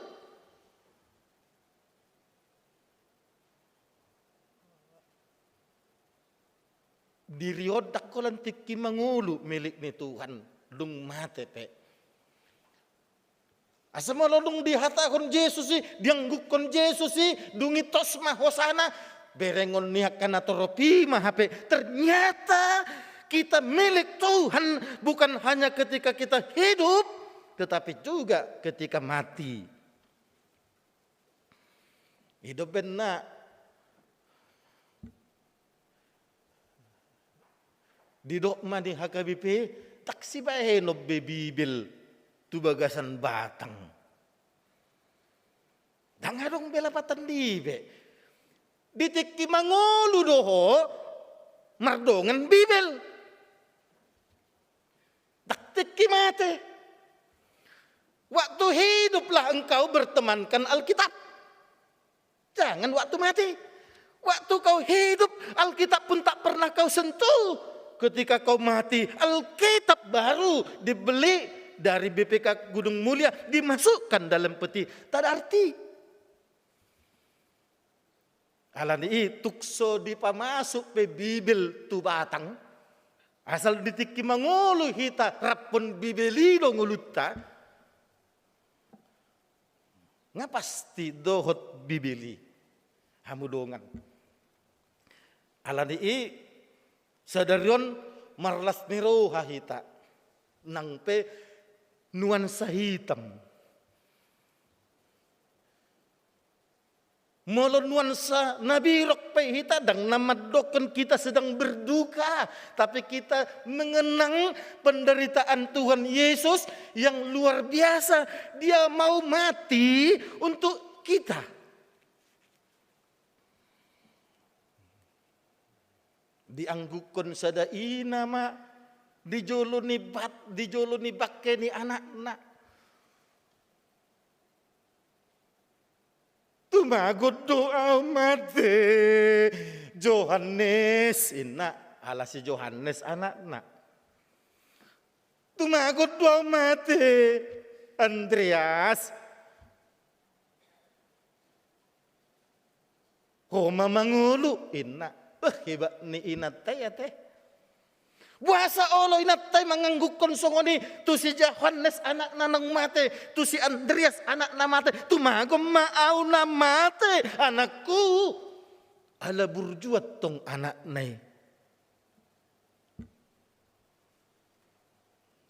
C: Diriodak ko lang tiki mangulu milik ni Tuhan. Dung mate pe. Asa malodong dihatakon Yesus si, dianggukon Yesus si, dungitos mahosana, berengon niak kana toropi mahape. Ternyata kita milik Tuhan bukan hanya ketika kita hidup, tetapi juga ketika mati. Hidup benar. Di dokma di HKBP, taksi bahe no bebibil tu bagasan batang. Dangarong bela patan dibe. Ditiki mangolu doho mardongan bibel. Taktiki mate. Waktu hiduplah engkau bertemankan Alkitab. Jangan waktu mati. Waktu kau hidup Alkitab pun tak pernah kau sentuh. Ketika kau mati, Alkitab baru dibeli dari BPK Gunung Mulia, dimasukkan dalam peti. Tak ada arti. Alani tukso dipamasuk pe Bibel tu batang. Asal ditiki mangulu hita rapon Bibelido nguluta. Nga pasti dohot Bibeli. Hamudongan. Alani sadarion marlas niro hahita nang pe nuansa hitam. Molo nuansa nabirok pe hita dang namadokon kita sedang berduka, tapi kita mengenang penderitaan Tuhan Yesus yang luar biasa. Dia mau mati untuk kita. Dianggukon sada ina ma dijoloni bakke ni anak-anak. Tumagod doa mate Johannes ina ala si Johannes anak-anak. Tumagod doa mate Andreas. Homa mangulu ina. Hebat ni inatay ate. Buasa olo inatay manganggukon songoni tu si Johannes anak nanang mate, tu si Andreas anak na mate, tumagom maaw na mate anakku. Ala burjuat tong anak nay.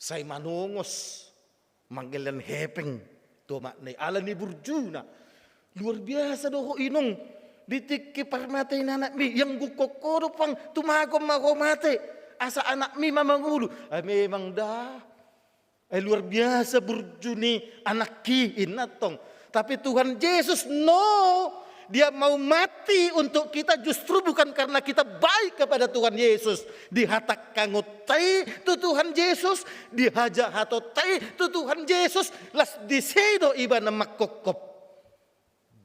C: Say manungos manggilan hepeng to maknay ala ni burjuna. Luar biasa doho inong ditiki parmatay na anak mi yang gukokoro pang tumagom makomate asa anak mi mamangulo. Ay memang dah. Ay luar biasa burjuni anak ki inatong. Tapi Tuhan Yesus no. Dia mau mati untuk kita justru bukan karena kita baik kepada Tuhan Yesus. Dihatak kangutai tu Tuhan Yesus. Dihaja hatotai tu Tuhan Yesus. Las disedo iba na makokop.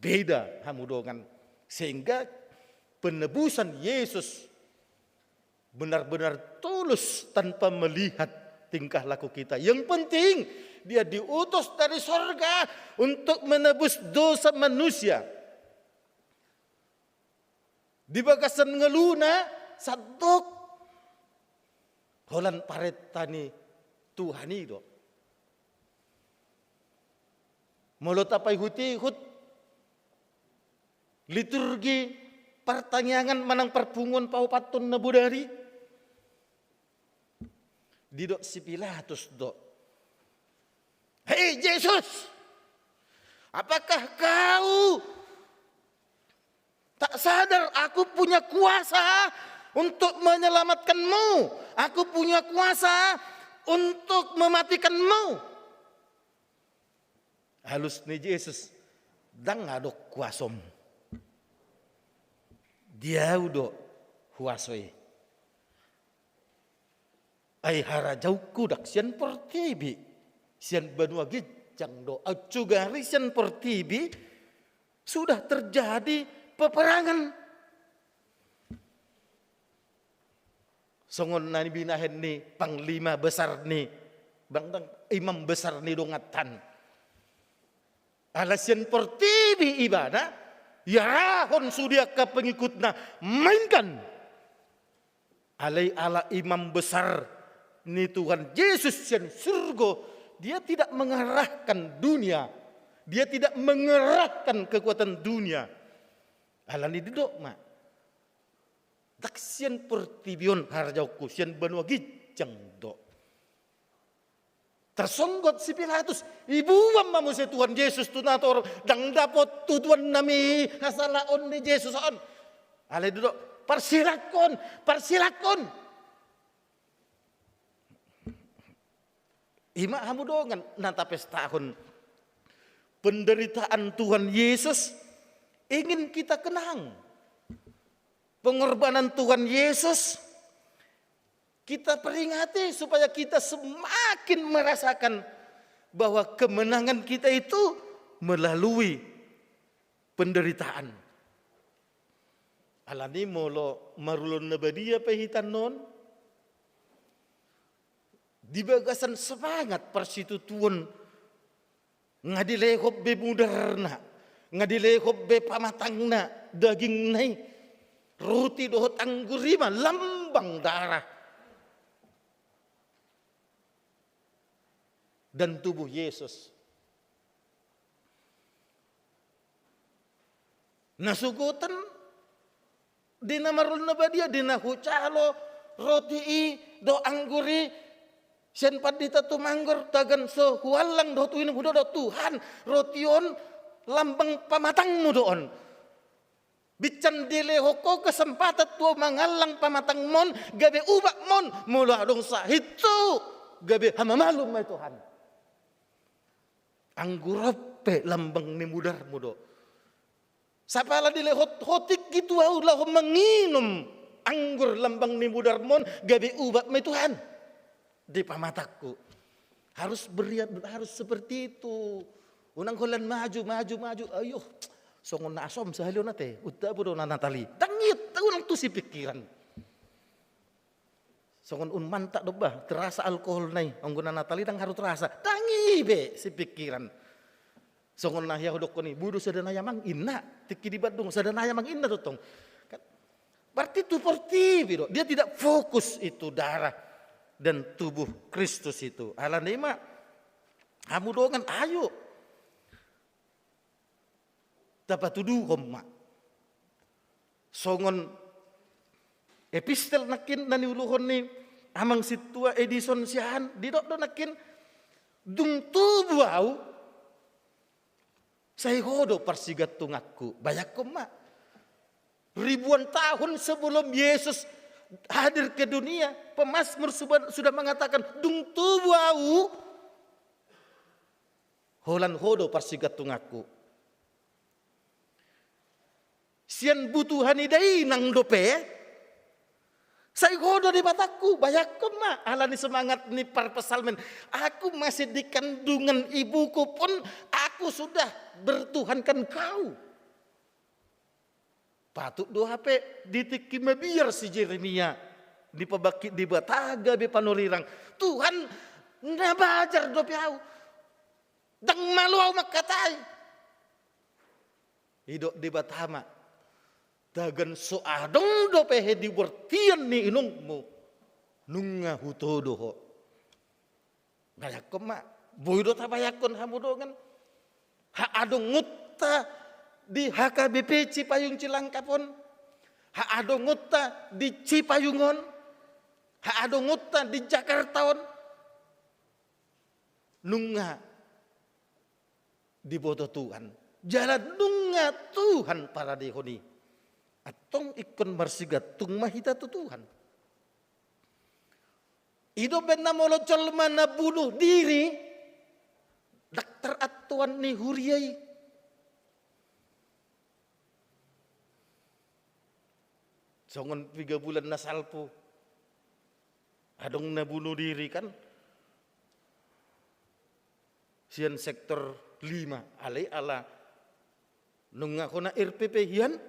C: Beda hamudongan. Sehingga penebusan Yesus benar-benar tulus tanpa melihat tingkah laku kita. Yang penting dia diutus dari sorga untuk menebus dosa manusia. Di bagasan ngeluna sadok holan paretani Tuhan itu. Mulut apai huti-hut liturgi pertanyaan manang perpungon paupatun na budari. Didok si Pilatus dok. Hei Yesus, apakah kau tak sadar aku punya kuasa untuk menyelamatkanmu. Aku punya kuasa untuk mematikanmu. Halus ni Yesus dang adok kuasom. Dia udah kuasoi. Ay harajauku dak sian pertibi. Sian banua gijang do. Acugari sian pertibi. Sudah terjadi peperangan. Songon nani binahen ni panglima besar ni bangdang imam besar ni dongatan. Alasian pertibi ibadah ya hon sudia ka pengikutna mainkan. Alai ala imam besar ni Tuhan Yesus sian surgo, dia tidak mengerahkan dunia. Dia tidak mengerahkan kekuatan dunia. Alani didok mak. Daksian pertibion harjauku sian banua gijang dok. Tersonggot si Pilatus. Ibuam mamu si Tuhan Yesus tunator. Dang dapot tutuan nami hasalaon ni Yesus on. Alai didok. Persilakon. Persilakon. Ima hamu dongan. Natapes tahun. Penderitaan Tuhan Yesus ingin kita kenang. Pengorbanan Tuhan Yesus kita peringati supaya kita semakin merasakan bahwa kemenangan kita itu melalui penderitaan. Alani molo marulon nabadia pahitan non. Di bagasan semangat persitutuan ngadilehob be mudarna. Ngadilehob be pamatangna daging nai. Roti dohot anggurima lambang darah. Dan tubuh Yesus. Nasugutan dina marul nabadia dina hucalo roti i do angguri sen padita tumanggur tagan so hualang do tuin hudo do Tuhan rotion lambang pamatangmu doon. Bican dile hoko kesempatan tua mangalang pamatang mon gabe ubak mon mula dong sahitu gabe hama malum mai Tuhan. Anggurope lambang ni mudar mudo. Sapala dile hotik gitu au lah menginum anggur lambang ni mudar mon gabe ubak mai Tuhan. Di pamataku harus harus seperti itu. Unang holan maju. Ayo. Songon na asom sa halyo nate. Udda po na Natali. Dangit. Unang tu si pikiran. Songon unmanta do ba. Terasa alkohol na ang guna Natali. Dang harus terasa. Dangi be si pikiran. Songon na hiya hudok ko ni. Budo sa danayamang ina. Tiki di badung. Sa danayamang ina tutong. Berarti itu portibi. Dia tidak fokus itu darah. Dan tubuh Kristus itu. Alanima. Kamu doangan ayo. Dapat tuduh homma. Songon epistel nakin nani uluhon ni amang situa Edison sian didok donakin dung tubuh au saya hodo parsigat tungakku banyak koma ribuan tahun sebelum Yesus hadir ke dunia pemazmur sudah mengatakan dung tubuh au holan hodo parsigat tungakku sian butuhan idai nang dope saya hodo di mataku banyak koma alani semangat ni par pesalmen aku masih di kandungan ibuku pun aku sudah bertuhankan kau patut do HP ditiki biar si Jeremia di pebaki di bataga be panulirang Tuhan nabajar do piau dang malu au makatai hidok di batama dagan so adong do pehe di bertian ni inungmu nunga hutodo ho bayak koma boydo ta bayakon hamudongan ha adong ngutta di HKBP Cipayung Cilangkapon ha adong ngutta di Cipayungon ha adong ngutta di Jakartaon nunga di boto Tuhan jalan nunga Tuhan para dehoni atong ikon marsigat tung mahita tu Tuhan. Ido ben na molocol mana bunuh diri daktar atuan ni huriyai. Songon 3 bulan na salpo. Adong na bunuh diri kan. Sian sektor 5 alai ala nunga kona RPP hian.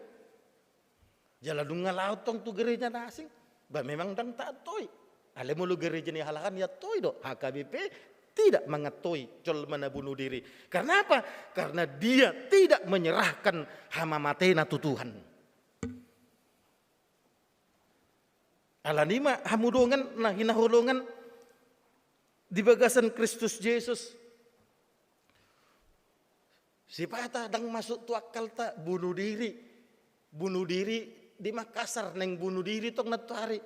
C: Jalan dunga laut tong tu gereja nasing, bah memang dang tak toy. Ale mulu gereja ni halakan ya toy do. HKBP tidak mengatoi col mana bunuh diri. Karena apa? Karena dia tidak menyerahkan hama matena tu Tuhan. Alanima hamudongan nah hinaholongan di bagasan Kristus Yesus. Si pata dang masuk tu akal tak bunuh diri di Makassar neng bunuh diri tong natuari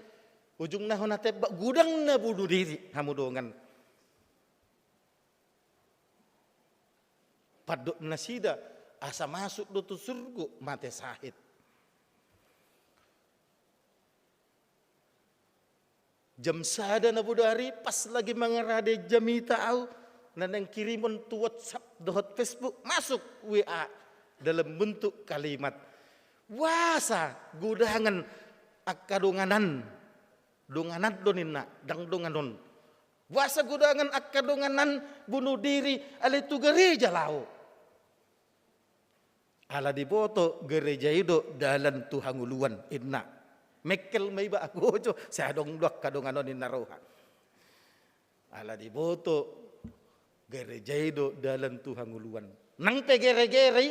C: ujung nahon nate gudang na bunuh diri hamudongan padok nasida asa masuk do tu surga mate sahid jam sada na budari pas lagi mengerade jamita au naneng kirimon tu WhatsApp dohot Facebook masuk WA dalam bentuk kalimat wasa gudangan akadonganan donganan donina dang donganon wasa gudangan akadonganan bunuh diri ale tu gereja lao ala di boto gereja itu dalan tu hanguluan inna mekel mai ba aku jo saya dong dok kadonganon inna roha ala di boto gereja itu dalan tu hanguluan nang pegere-gere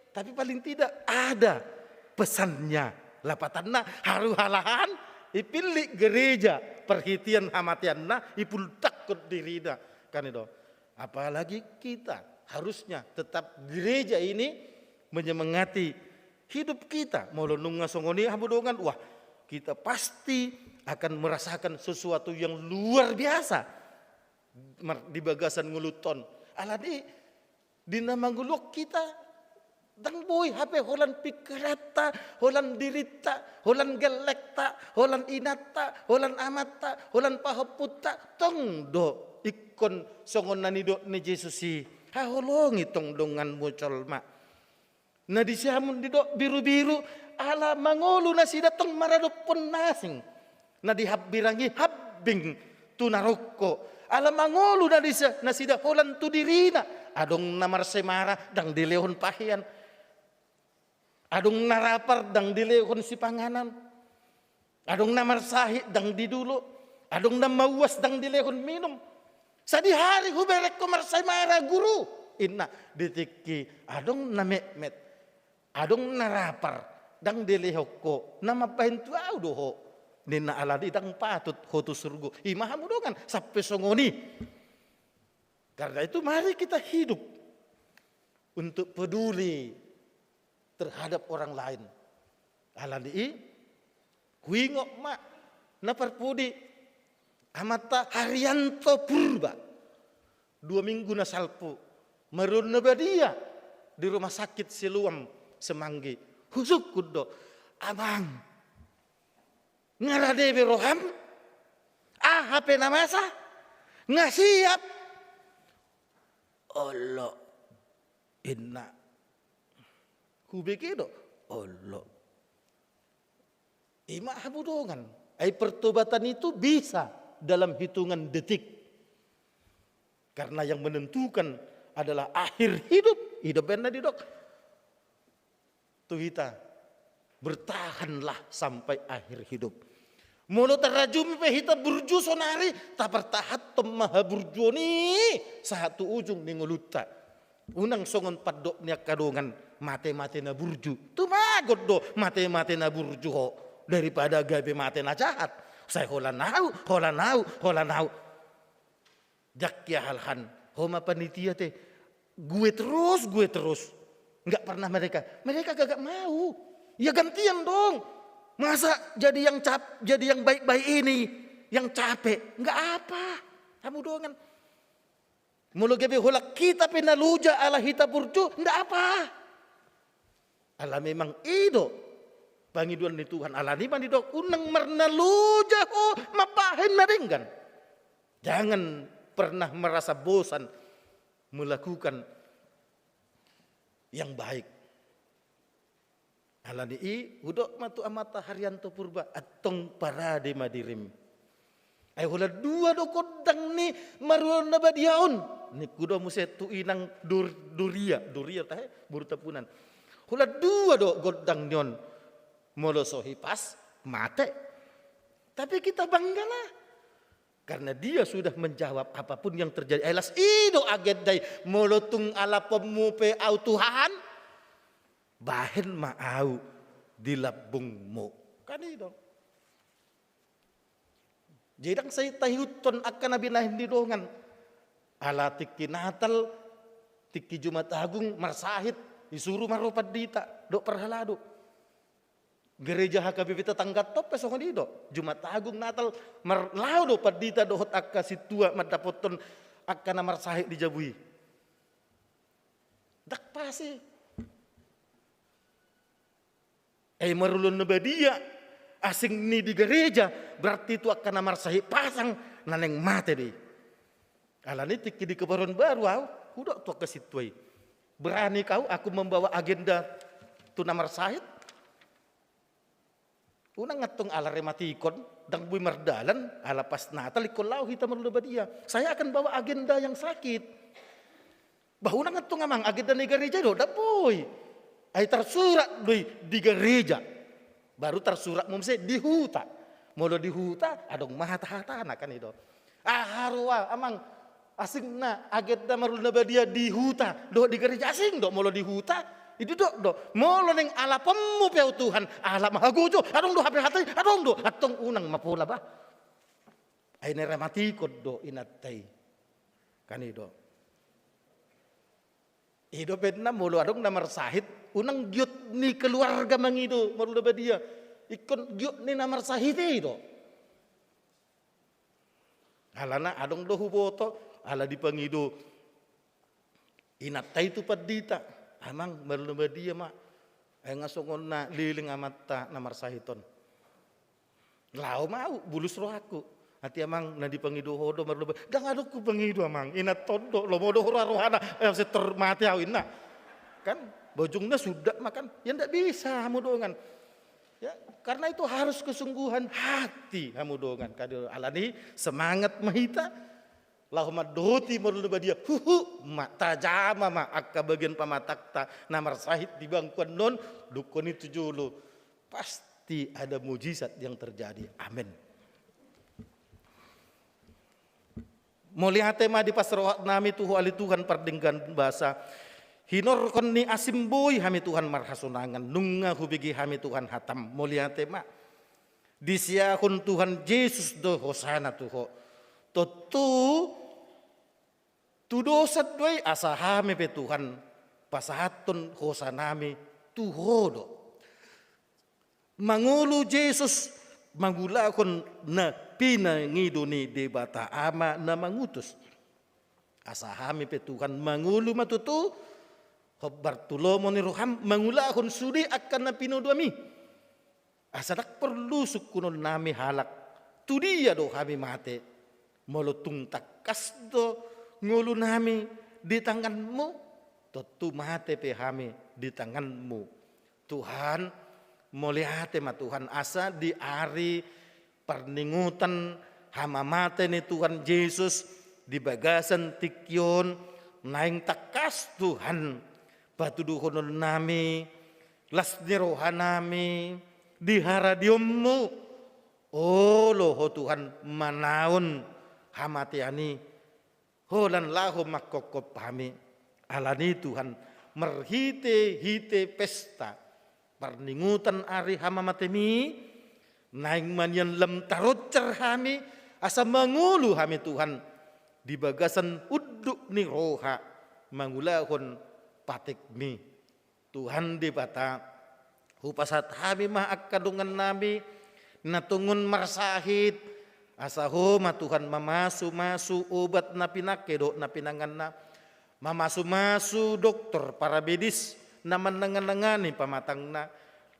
C: tapi paling tidak ada pesannya lapatanna haru halahan ipilih gereja perhitian hamatianna ipul takut dirida kan itu apalagi kita harusnya tetap gereja ini menyemangati hidup kita mau nunga songoni hamudongan wah kita pasti akan merasakan sesuatu yang luar biasa di bagasan nguluton aladi di nama nguluk kita dang boy HP holan pikerata, holan dirita, holan gelekta, holan inata, holan amata, holan pahaputa, tong do ikon songon nanido ni Jesusi. Ha holongi tong dongan mucol ma. Na di siamun dido biru-biru ala mangolu na sida tong marado pun nasing. Na di habbirangi habbing tunaroko. Ala mangolu na sida holan tu dirina. Adong namar semara dang dilehon pahian. Adong narapar dang dilehon si panganan. Adong namar sahih dang didulo. Adong namawas dang dilehon minum. Sadi hari huberek ko marsay mara guru. Inna ditiki adong namet-met. Adong narapar dang dilehok ko. Namapahintu au doho. Nina aladi dang patut hotu surgo. Imahamu dongan sampai songoni. Karena itu mari kita hidup untuk peduli terhadap orang lain. Aladi kuingok mak naparpudi Amata Haryanto Purba 2 minggu na salpo marun na badia di rumah sakit Siluam Semanggi husuk kudo amang ngaradebe roham HP namasa ngasiap Allah inna kubekido Allah ima habudongan ay pertobatan itu bisa dalam hitungan detik karena yang menentukan adalah akhir hidup benar di dok tuh kita bertahanlah sampai akhir hidup mulu terajumi pe hita burju sonari tapartahat maha burju ni satu ujung ni nguluta unang songon padok niak kadongan mate na burju tu magot do mate na burju ho daripada gabe mate na jahat saya hola nau jak ya halhan homa panitia te gue terus nggak pernah mereka kagak mau ya gantian dong masa jadi yang baik-baik ini yang capek nggak apa kamu doangan mulu gabe hola kita penaluja ala hita burju nggak apa ala memang ido pangiduan ni Tuhan ala ni man didok unang marnaluja ho mapahin maringgan jangan pernah merasa bosan melakukan yang baik. Alani udok matu amata Haryanto Purba atong parade madirim. Ay hula 2 do kodang ni maruon na badiaon. Ni kudo mo tu inang duria tahe burtapunan. Hula 2 do godang nyon molosohi pas mate. Tapi kita banggalah. Karena dia sudah menjawab apapun yang terjadi. Elas ido agedai molotung ala pemupe au Tuhan. Bahen maau di labungmu. Kan ido. Jedang saya tahuton akan nabi nahin di dongan. Ala tiki Natal, tiki Jumat Agung, marsahit. Disuruh maropat dita. Dok perhalado. Gereja HKBP tetangga top pesongan ido Jumat Agung Natal marlau do padita dohot akka situa madapoton akka namar sahih dijabui dak pasi marulun nabadia asing ni di gereja berarti itu akka namar sahih pasang naneng mate deh alani tiki di kebaruan baru udah tuh ke situai berani kau aku membawa agenda tu namar sahih unang ngatong ala rematikon dang bui mardalan ala pas Natal ikolau hita marulubadia. Saya akan bawa agenda yang sakit. Bahuna ngatong amang agenda di gereja do dapoy. Ay tersurat doi di gereja. Baru tersurat mumse di huta. Molo di huta adong mahata-hata kan itu. Harua amang asing na agenda marulubadia di huta do di gereja asing do molo di huta. Itu dok, molo neng ala pemu piau Tuhan, ala maha gujo, adong do hati, adong do, atong unang mapola ba? Ay neramati kod do inatay, kanido. Ido bedna molo adong namar sahit, unang gyut ni keluarga mangido, maruda ba dia, ikon gyut ni namar sahit ido. Ala na adong do huboto, ala di pangido, inatay tu padita. Amang marulun dia mak ay ngasongon na liling amata namar sahiton lao mau bulus roh aku hati amang na di pangido hodo marulun dang aduk ku pangido amang ina tondo lo modo rohana se termati au ina kan bojongna sudah makan ya ndak bisa hamudongan ya karena itu harus kesungguhan hati hamudongan kado alani semangat mahita Lahumma doti marulun dia mata jama ma akka bagian pamatakta namar sahid di bangkuan non dukun itu julu pasti ada mujizat yang terjadi amin. Mulia tema di pasrawat nami tuhu ali Tuhan pardenggan bahasa hinor konni asimboy hami Tuhan marhasunangan nunga hubigi hami Tuhan hatam mulia tema disiakun Tuhan Yesus do hosana tuho Totu tudosat doi asahame pe Tuhan pasahaton hosanami tuhodo. Mangulu Yesus mangulakon na pinangiduni debata ama na mangutus. Asa hami pe Tuhan mangulu matutu hobar tulomo ni roham mangulahon sudi akan na pinuduami. Asa dak perlu sukunon nami halak tudia do kami mate molotung takas do ngulu nami di tanganmu totu mate pe kami di tanganmu. Tuhan moliate ma Tuhan asa di ari perningutan hama mate ni Tuhan Yesus di bagasan tikyon naing takas Tuhan patuduhon nami las nirohan nami di haradiommu oh loho Tuhan manaon hamatiani holan laho makokop kami alani Tuhan merhite pesta perningutan ari hama matemi naing manyan lem tarot cerhami asa mangulu hami Tuhan di bagasan uduk ni roha mangulahon patikmi Tuhan di bata hupasat hami mah akadungan nami natungun marsahit asaho ma Tuhan mamasu obat na pinakedo na pinangan na mamasu dokter para bedis na manangan-nangani pamatang na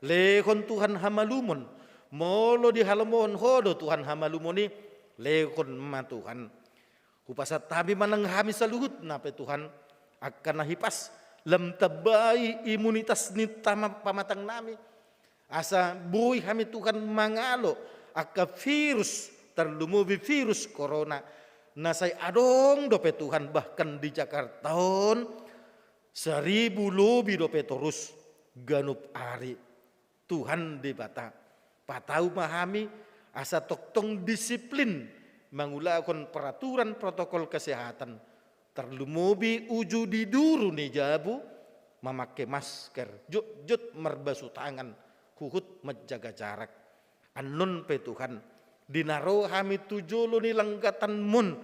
C: lehon Tuhan hamalumon molo di halamon hodo Tuhan hamalumoni lehon ma Tuhan upasat tabi manang hami saluhut na pe Tuhan akan nahipas lem tabai imunitas ni tama pamatang nami asa buhi hami Tuhan mangalo aka virus terlumubi virus corona nasay adong dope Tuhan bahkan di Jakarta 1000 lobi dope terus ganup ari Tuhan di bata patau mahami asa toktong disiplin mangulakon peraturan protokol kesehatan terlumubi uju diduru ni jabu memakai masker jut merbasu tangan huhut menjaga jarak annun pe Tuhan dinaro hami tujulu ni langgatan mun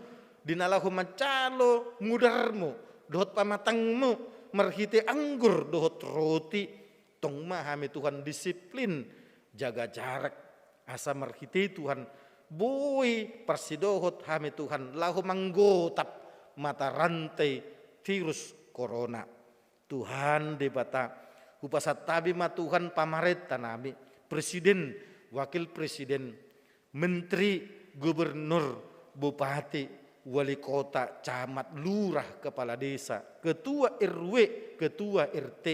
C: dinalahu macalo mudarmu dohot pamatangmu merhite anggur dohot roti tong hami Tuhan disiplin jaga jarak asa merhite Tuhan boy persidohot hami Tuhan lahu manggotap mata rantai virus corona Tuhan debata hupasat tabi ma Tuhan pamareta nami presiden wakil presiden menteri gubernur bupati wali kota camat lurah kepala desa ketua RW ketua RT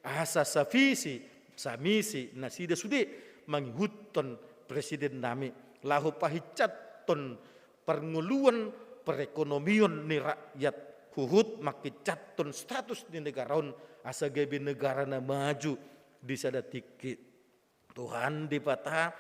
C: asa savisi samisi nasida sude manghuton presiden nami lahu pahicatton pernguluan perekonomian ni rakyat huhut makicatton status di negaraon asa gabi negara na maju di sadatiki Tuhan di patah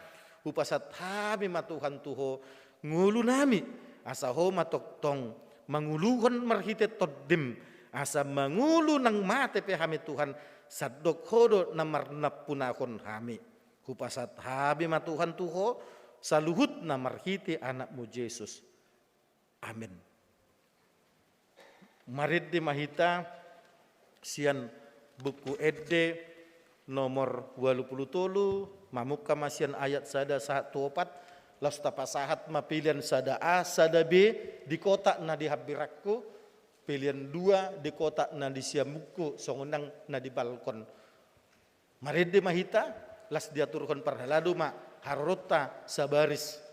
C: upasat hami ma Tuhan tuho ngulu nami asa ho matoktong manguluhan marhite toddim asa mangulu nang mate pe hami Tuhan sadok hodo namarnap punakon hami upasat hami ma Tuhan tuho saluhut na marhiti anakmu Yesus. Amin. Marid di mahita sian buku edde nomor 83 mamuka masian ayat sada 14 las tapasahat mapilian sada A sada B di kota na di habirakku pilihan 2 di kota na di siamuku songunang na di balkon. Marid di mahita las diaturkan parhaladu ma harota sabaris.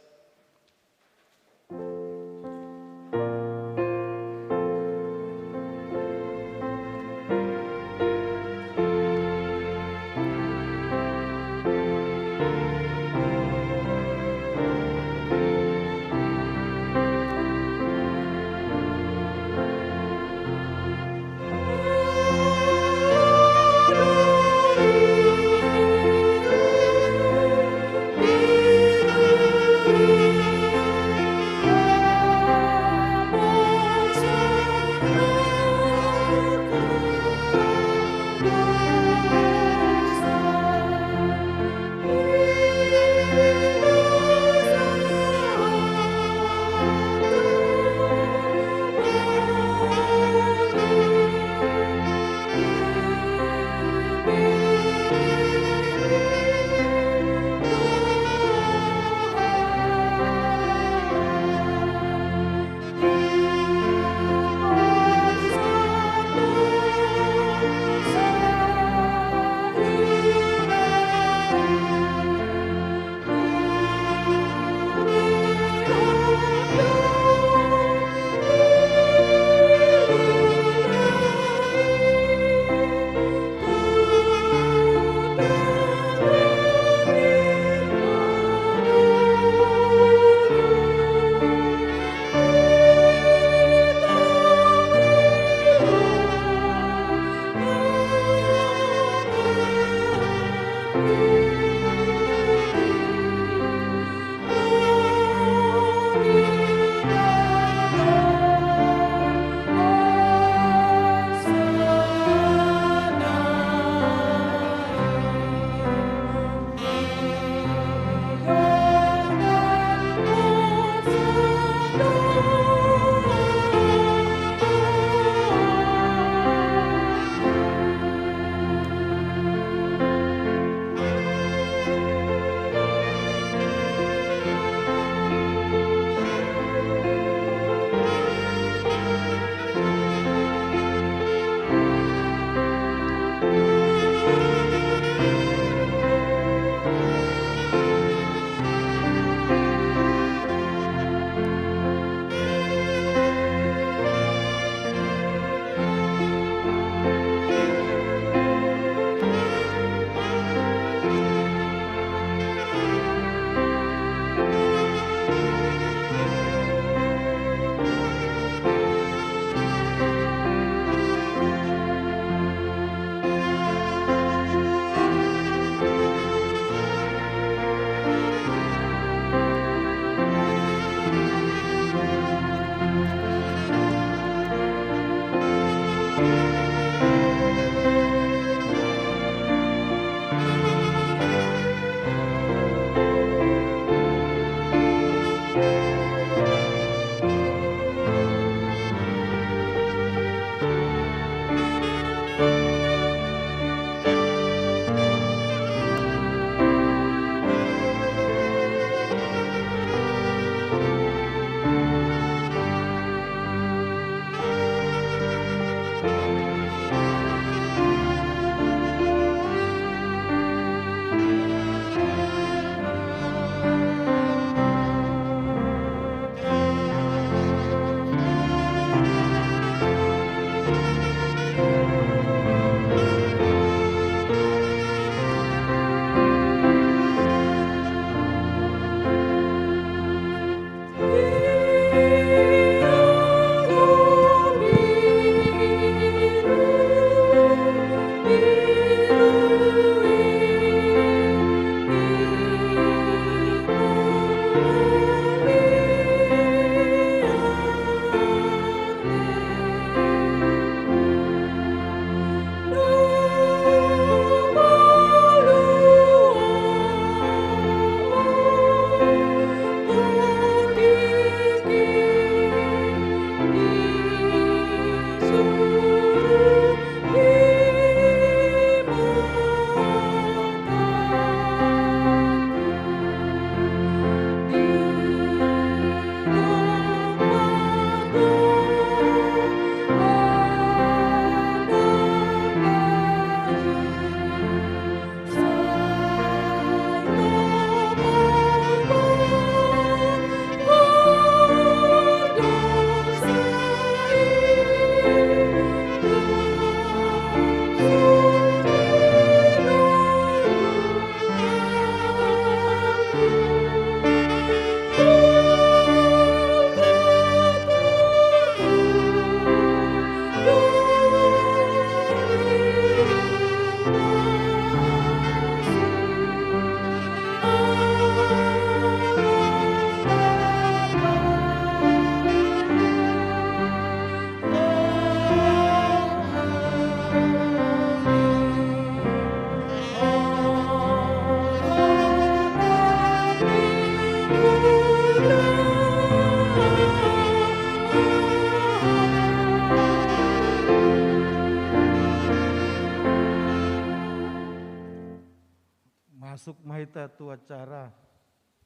C: kita tu acara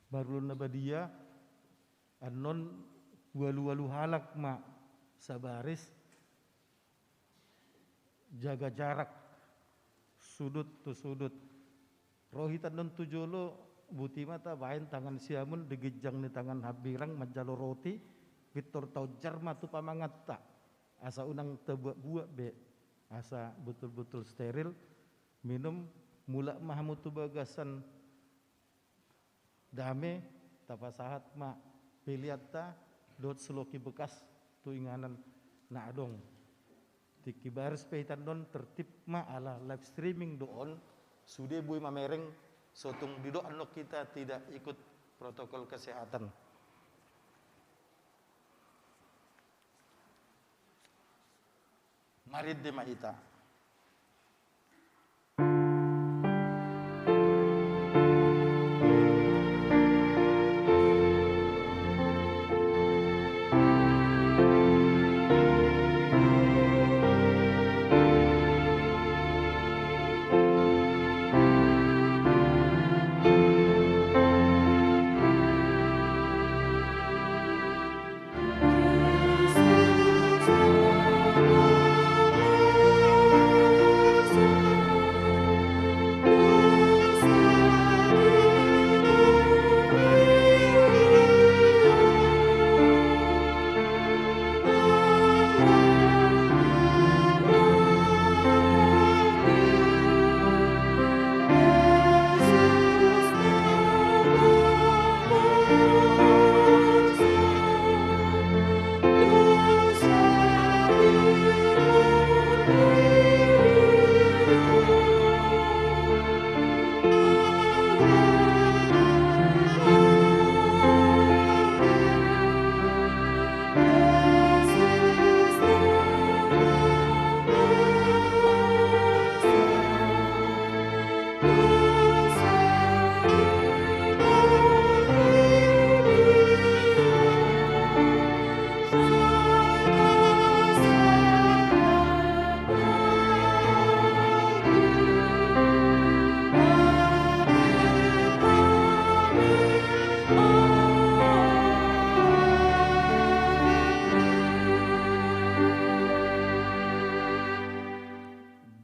C: baru nabadia anon walu-walu halak ma sabaris jaga jarak sudut tu sudut rohitan non tujolo buti mata bain tangan siamun digejang ni tangan habirang majalo roti Victor tau jarma tu pamangatta asa unang tebuak-buak be asa betul-betul steril minum mula mahamu tu bagasan dame tapasahat ma piliatta dot seloki bekas tu inganan na adong tiki baris pehitan don tertib ma ala live streaming doon sude bui mamereng sotung dido anok kita tidak ikut protokol kesehatan. Marid de maita.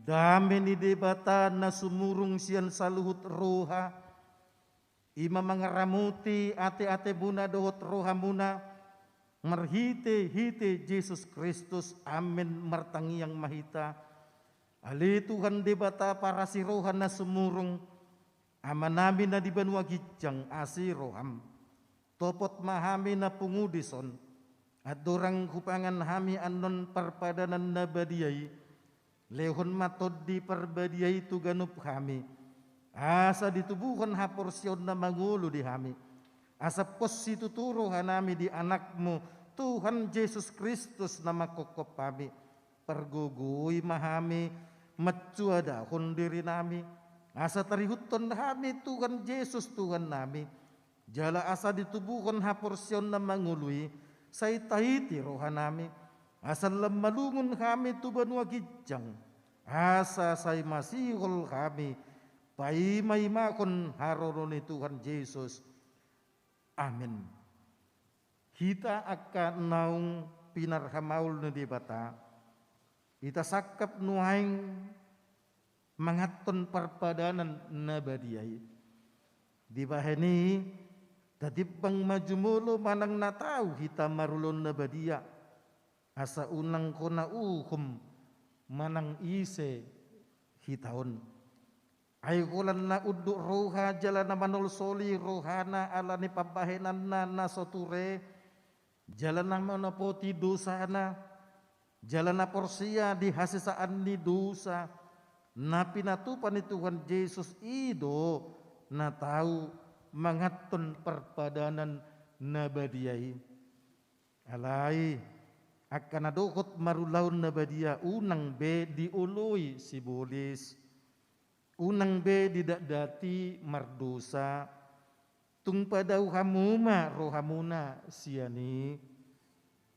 C: Dame ni debata na sumurung sian saluhut roha ima mangaramuti ate-ate buna dohot roha muna marhite hite Yesus Kristus amin martangi yang mahita ali Tuhan debata para si roha na sumurung amanami na di banua gijang asi roham topot mahami na pungudison at dorang hupangan hami anon parpadanan na badiyay lehon matod di perbadiai tu ganup kami asa ditubuhkan ha porsyon na mangulo di kami asa pos situturo hanami di anakmu Tuhan Yesus Kristus na makokop kami pergugui mahami macuada kondiri nami asa tarihuton kami Tuhan Yesus Tuhan nami jala asa ditubuhkan ha porsyon na mangului say tahiti rohanami asal lemalungun kami tuban wagijang asa say masihol kami paimay makon haroroni Tuhan Yesus amin. Kita akan naung pinarhamaul na dibata ita sakap nuhaing mangaton parpadanan na badiyay di bahani tatipang majumulo manang natau kita marulon na badiya asa unang kona uhum manang ise hitaon ay kulan na uduk roha jala na manol soli rohana ala ni pabahenan na nasoture jala na manapoti dosa na jala na porsia di hasisaan ni dosa na pinatupan ni Tuhan Yesus ido na tahu mangaton perpadanan na badiyai alai akan adokot marulaun na badia unang be diului sibolis unang be didadati mardosa tung padaw hamuma rohamuna siani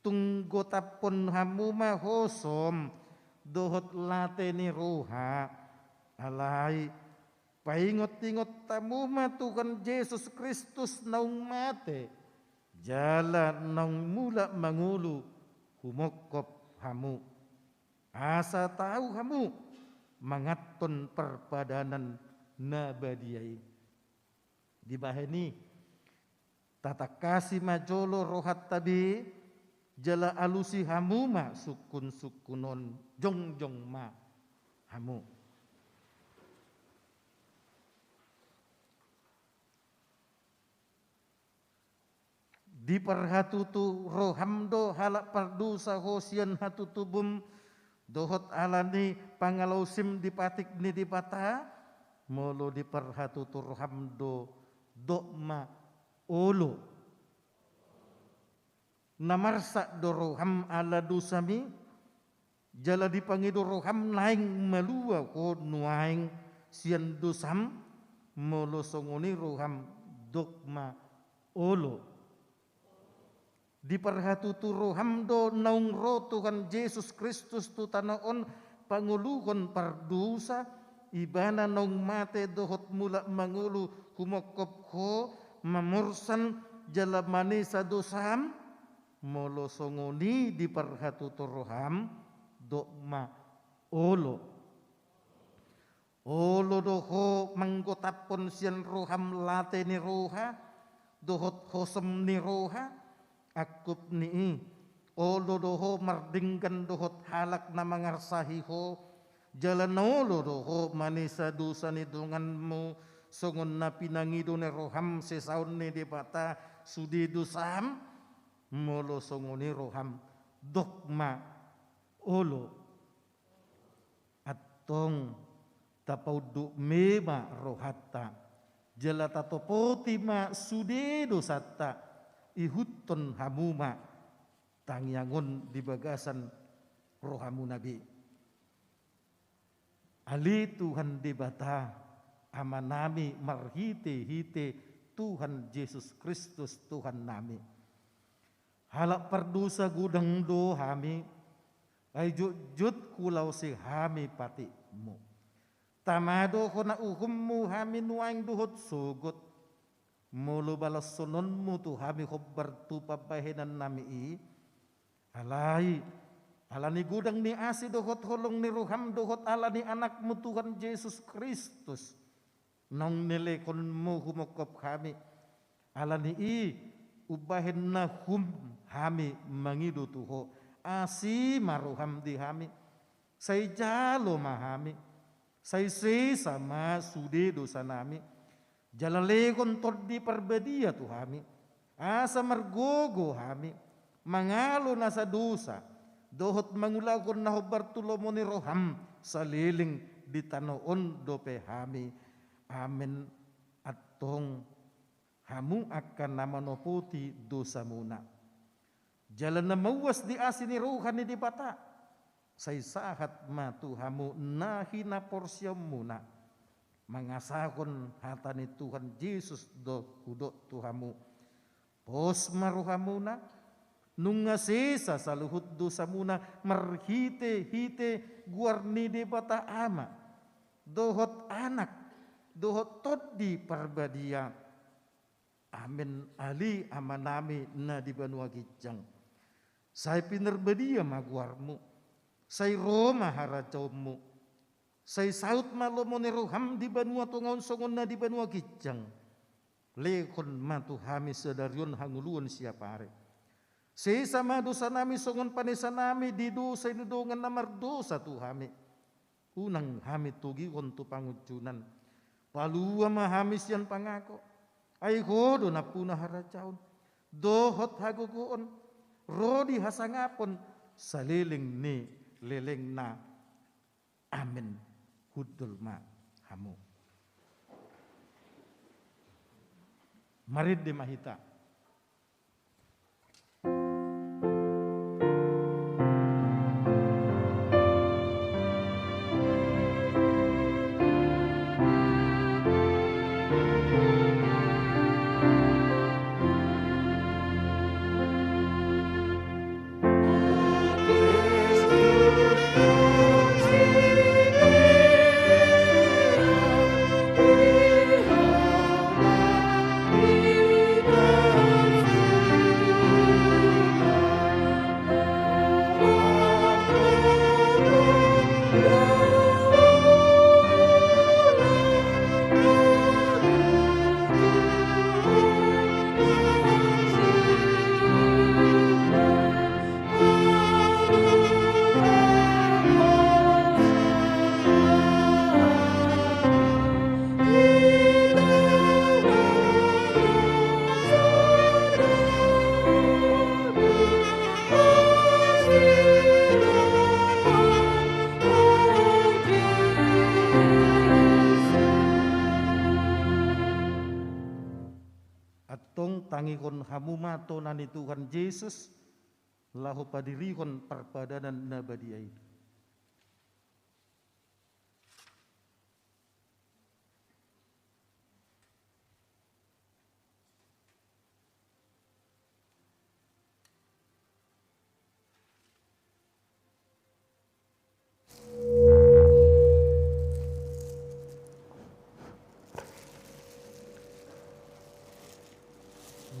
C: tung gotapon hamuma hosom dohot late ni roha alay Paingot-ingot tamu ma Tuhan Yesus Kristus naung mate. Jalan naung mula mangulu humokop hamu. Asa tahu hamu mangaton perpadanan nabadiai. Di bahani tata kasih majolo rohat tabi jala alusi hamu ma sukun-sukunon jong-jong ma hamu. Di perhatutu rohamdo halak pardusa hosian hatutubum dohot alani pangalausim dipatik ni dipata molo di perhatutu rohamdo dokma olo namarsa do roham ala dusami jala dipangido roham naing malua ko nuaing sian dusam molo songoni roham dokma olo. Di perhatutu rohamdo naung ro Tuhan Yesus Kristus tu tanaon panguluhon pardusa ibana naung mate dohot mula mangulu humokop ho mamursan jala manisa dosam molo songoni di perhatutu roham dokma olo. Olo doho manggotapon sian roham late ni roha dohot hosem ni roha akup ni olo doho mardingkan dohot halak na mangarsahi ho jalan olo doho manisa dosa ni dunganmu songon na pinangido ni roham sesaun ni dipata sudi dosam molo songon ni roham dokma olo atong tapaudu mema rohata jala tatopoti ma sudi dosata ihuton hamuma tangyangon di bagasan rohamu nabi. Ali Tuhan dibata amanami marhite-hite Tuhan Yesus Kristus Tuhan nami. Halak perdosa gudang do hami ay jut kulau si hami patimu. Tamado kona uhummu hami nuaing duhot sugut. Mulu balas sononmu tu hami khobar tu pabahenan nami alai alani gudang ni asi dohot holong ni roham dohot alani anakmu Tuhan Yesus Kristus nong nile konmu humokop kami alani ubahen na hum hami mangidu tuho asi maruham di hami say jalo mahami say sama sude dosa nami jalalekon todi perbedia tu hami asa margogo hami mangalo nasa dosa dohot mangulakon na hobar tulomoni roham saliling di tanoon dope hami amen atong hamu akan namanoputi dosa muna jalan na mawas di asini rohan ni dipata say sahat matu hamu nahina porsyam muna mangasakon hatani Tuhan Yesus do hudok Tuhamu pos maruhamuna nung ngasisa sa luhut dosa muna marhite-hite guarni de bata ama dohot anak dohot tot di parbadia amin ali amanami na di banua gijang say pinerbadia maguarmu say Roma haracaumu say saut malomoni roham di banua tungaun songon na di banua gijang lekon matu hami sedarion hanguluan siapare say sama dosa nami songon panesa nami di dosa ini dongan namar dosa tu hami unang hami tugi kontu pangucunan palua mahami sian pangako ay hodo na punah haracaun dohot hagugoon rodi hasangapon saliling ni leleng na amin hudul ma hamu marid di mahita parlihon hamu mato nani Tuhan Yesus lahu padirihon perpadanan nabadiai.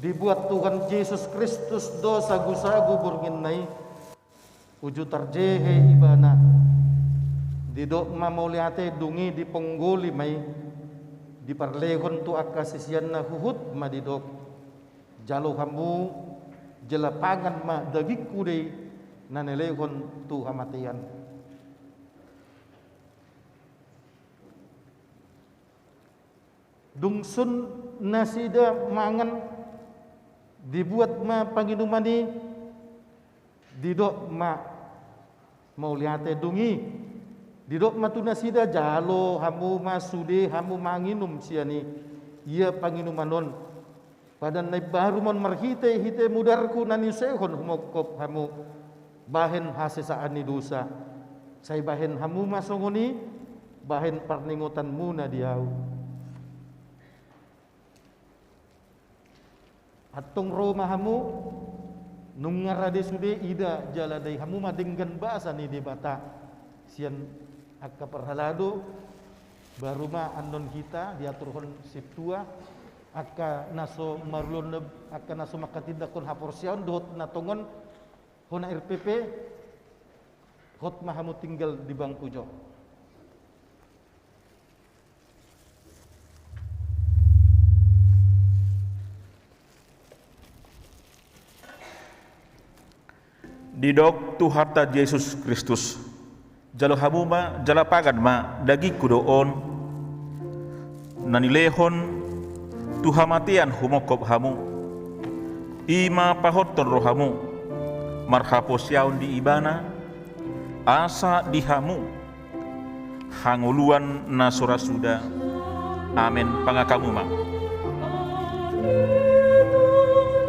C: Dibuat Tuhan Yesus Kristus dosa gusagu burginai uju tarjehe ibana didok mamauliate dungi di ponggoli mai di parlehon tu akasisian na huhut madidok jalo hamu jelapangan ma dagiku dei nanelehon tu hamatian. Dungsun nasida mangan dibuat ma panginumani didok ma mauliate dungi didok ma tunasida jalo hamu masude hamu manginum siani ia panginumanon padan nai baru mon marhite hite mudarku nani sehon humokop hamu bahen hasesaani dosa sai bahen hamu masongoni bahen parningotan muna diau. Atong Roma hamu nungarade sude ida jaladai hamu madenggan bahasa ni debata sian akka perhalado baruma andon kita diaturhon siptua akka naso marlon akka naso makatindakon haporsiaon dot natongon hona RPP hot mahamu tinggal di bangku jo.
G: Didok tu harta Yesus Kristus jalo hamu ma jala pagan ma dagi kudoon nanilehon tu hamatian humokop hamu ima pahoton rohamu marhaposyaun di ibana asa di hamu hanguluan nasora suda amin pangakamu ma.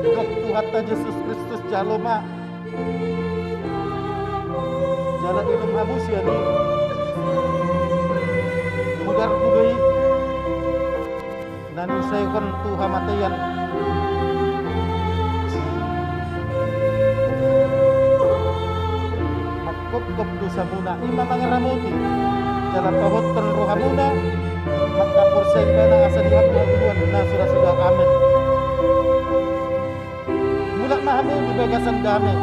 C: Didok tu harta Yesus Kristus jalo ma jalan minum hamu siani mudar bugai dan usaikan tu hamatayan makop dosa muna ima mangaramuti jalan pahotan rohamuna maka porsai kana asa dihapuan na sudah amin mulak mahamu di bagasan damai.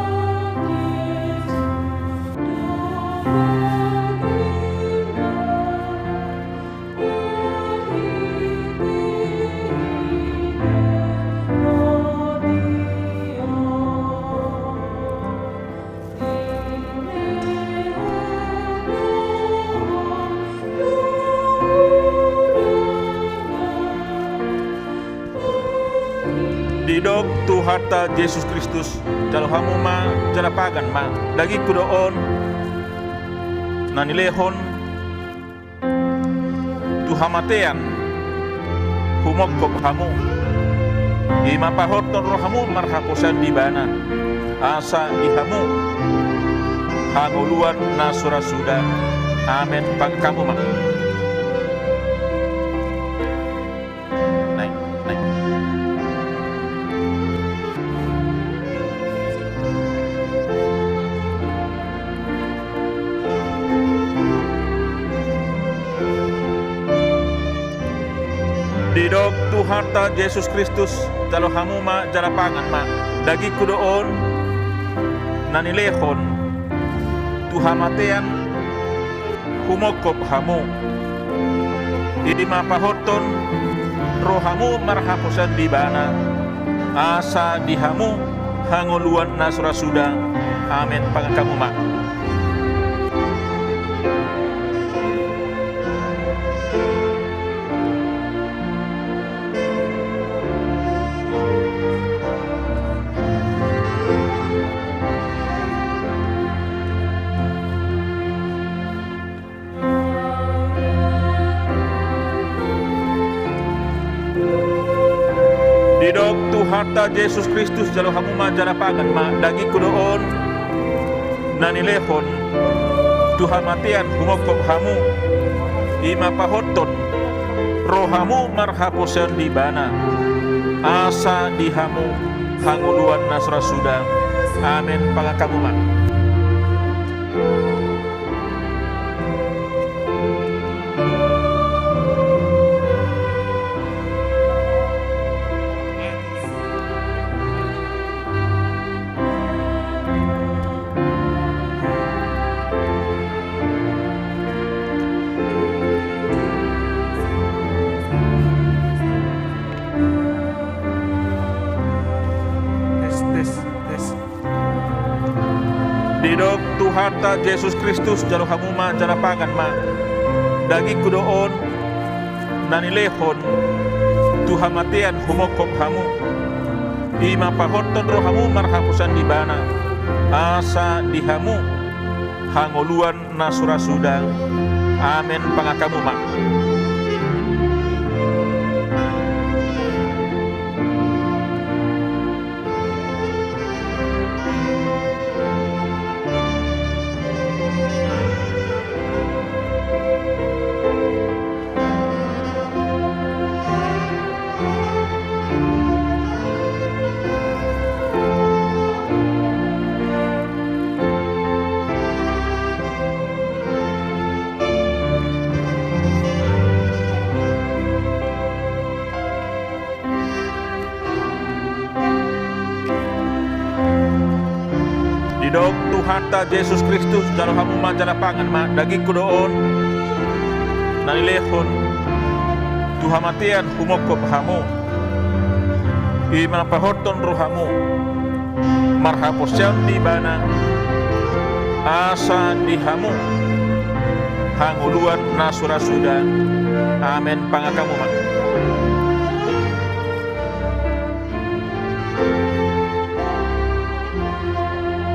G: Didok tu harta Yesus Kristus jalo hamu ma jala pagan ma dagi kudoon nanilehon tu hamatean humokop hamu ima pahoton rohamu marhaposan di bana asa di hamu hanguluan nasura suda amin pangkamu ma. Didok tu harta Yesus Kristus jalo hamu ma jala pangan ma dagi kudoon nanilehon tu hamatean humokop hamu ima pahoton rohamu marhaposan di bana asa di hamu hanguluan nasura suda amin pangakamu ma. Didok tu Tuharta Yesus Kristus jalo hamu ma jala pangan ma dagi kudoon nanilehon Tuhan matian humokop hamu ima pahoton rohamu marhaposan di bana asa di hamu hanguluan nasra sudah amin pangakamu ma. Didok Tuharta Yesus Kristus jalo hamu ma jala pangan ma dagi kudoon nanilehon Tuhan matian humokop hamu ima pahoton rohamu marhapusan di bana asa di hamu hangoluan nasura sudah amin pangakamu ma. Didok Tuharta Yesus Kristus jalo hamu ma jala pangan ma dagi kudoon nanilehon Tuhan matian humokop hamu ima pahoton rohamu marhaposan di bana asa di hamu hanguluan nasura sudah amin pangakamu ma.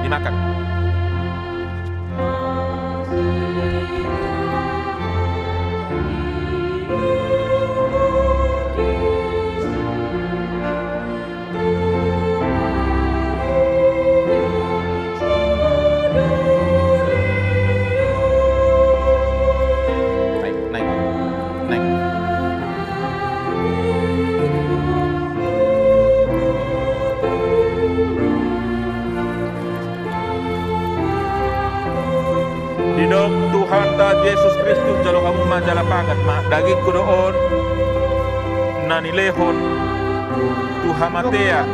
G: Dimakan. Naik. Didok Tuharta Yesus Kristus jalo hamu ma jala pangan ma dagi kudoon nanilehon Tuhan matian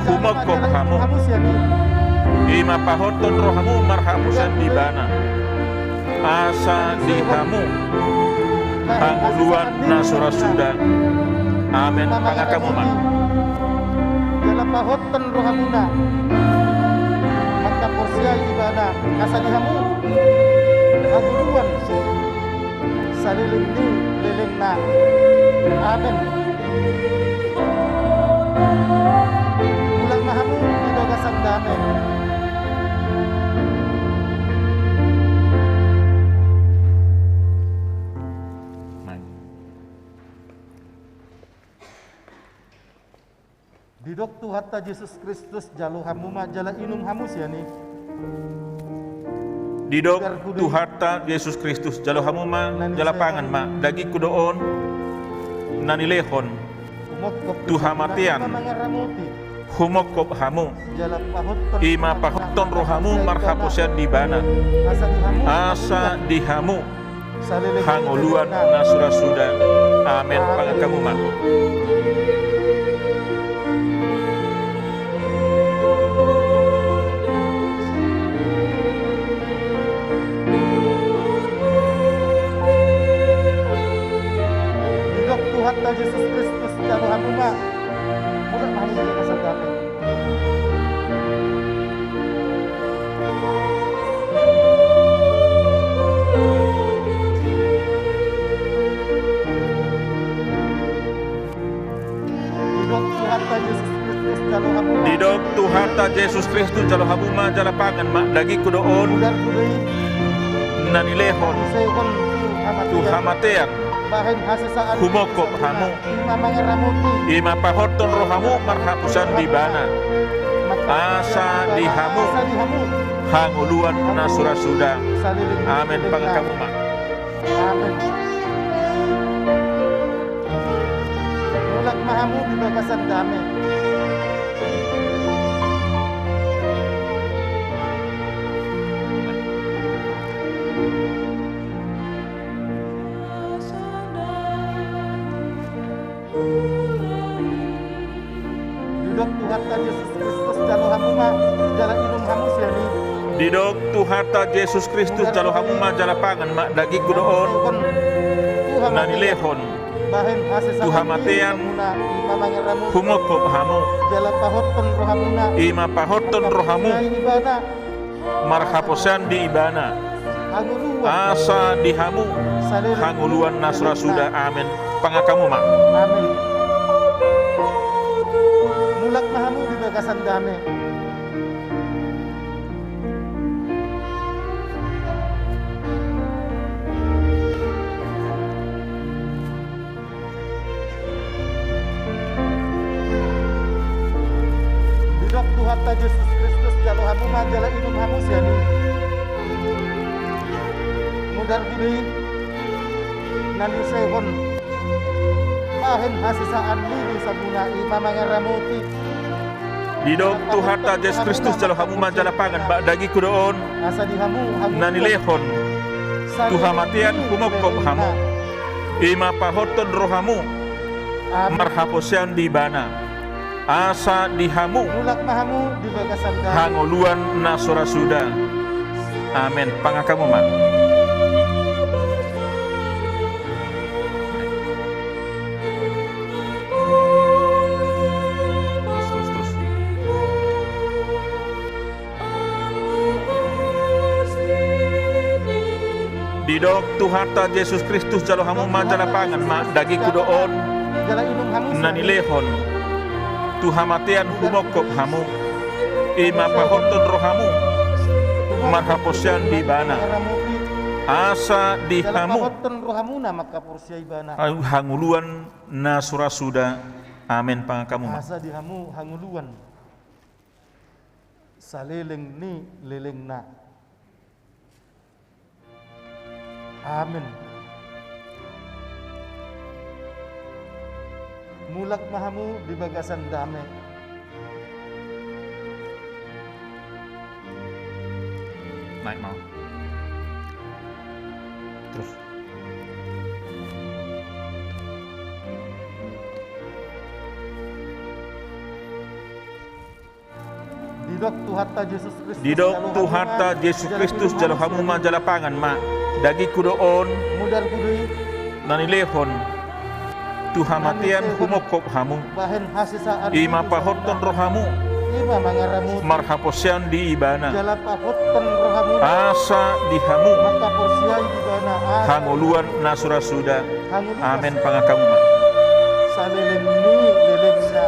G: humokop hamu ima pahoton rohamu marhapusan di bana asa di hamu hanguluan nasura sudah amin pangakamu ma.
C: Jala pahoton rohamuna maka porsiai ibana asa di hamu haguluan saliling ni liling na amin. Mulang mahamu ito kasang dami. Didok Tuharta Yesus Kristus jalo hamu ma jala inum hamu siani.
G: Didok Tuharta Yesus Kristus jalo hamu ma jala pangan ma dagi kudoon nanilehon Tuhan matian humokop hamu ima pahoton rohamu marhaposan di bana asa di hamu hangoluan nasura sudah amin pangakamu ma.
C: Tuharta Yesus Kristus jalo hamu ma mudah mahamu ito kasang dami.
G: Didok Tuharta Yesus Kristus jalo hamu ma jala pangan ma dagi kudoon nanilehon Tuhan matian
C: bahen hasesaan
G: humokop hamu
C: ima mangeramuti
G: ima pahoton rohamu marhapusan di bana asa di hamu hanguluan nasura suda amin pangakamuma
C: amin mulak mahamu di bagasan damai Didok Tuhan Yesus Kristus jalo hamuma jala inum hamu siani
G: didok Tuharta Yesus Kristus jalo hamuma jala pangan mak dagi kudoon nani lehon
C: bahen hasesaan
G: tuhamatean
C: ima mangeramuti
G: humokop hamu
C: jala pahoton rohamuna
G: ima pahoton rohamu
C: ibana
G: marhapusan di ibana
C: hanguluan
G: asa di hamu hanguluan nasura suda amin pangakamuma
C: amin mulak mahamu di bagasan damai didok Tuhan Yesus Kristus jalo hamu majala inum hamu siani mudar gudi nani sehon bahen hasisaan lili sabuna ima mangeramuti
G: didok Tuharta Yesus Kristus jalo hamuma jala pangan mak dagi kudoon
C: asa di hamu
G: nani lehon tuhamatian humokop hamu ima pahoton rohamu marhapusan di bana asa di hamu
C: mulak mahamu di bagasan damai
G: hanguluan nasura suda amin pangakamuma terus didok Tuharta Yesus Kristus jalo hamuma jala pangan mak dagi kudoon
C: jala inum hamu
G: nani lehon tuhamatean humokop hamu ima pahoton rohamu marhapusan di bana asa di hamu
C: pahoton rohamuna maka porsia ibana
G: hanguluan nasura suda amin pangakamuma
C: asa di hamu hanguluan saleleng ni leleng na amin mulak mahamu di bagasan damai
G: naik mau terus
C: didok Tuharta Yesus Kristus
G: didok
C: jalo
G: Tuharta
C: hamuma,
G: Yesus
C: jala
G: Kristus
C: inum
G: jalo
C: hamu
G: hamuma jala pangan mak dagi kudoon
C: mudar gudi
G: nani lehon tuhamatian humokop hamu
C: bahen hasisaan
G: ima pahoton rohamu
C: ima mangeramuti
G: marhapusan di ibana
C: jala pahoton rohamuna
G: asa di hamu
C: maka porsia ibana asa
G: hanguluan nasura suda
C: hanguluan
G: amin pangakamuma
C: saleleng ni leleng na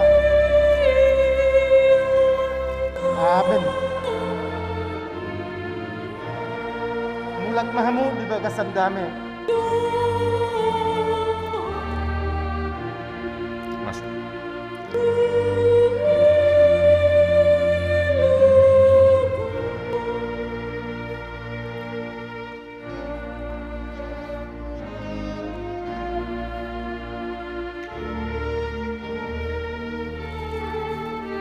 C: amin mulak mahamu di bagasan damai
G: masuk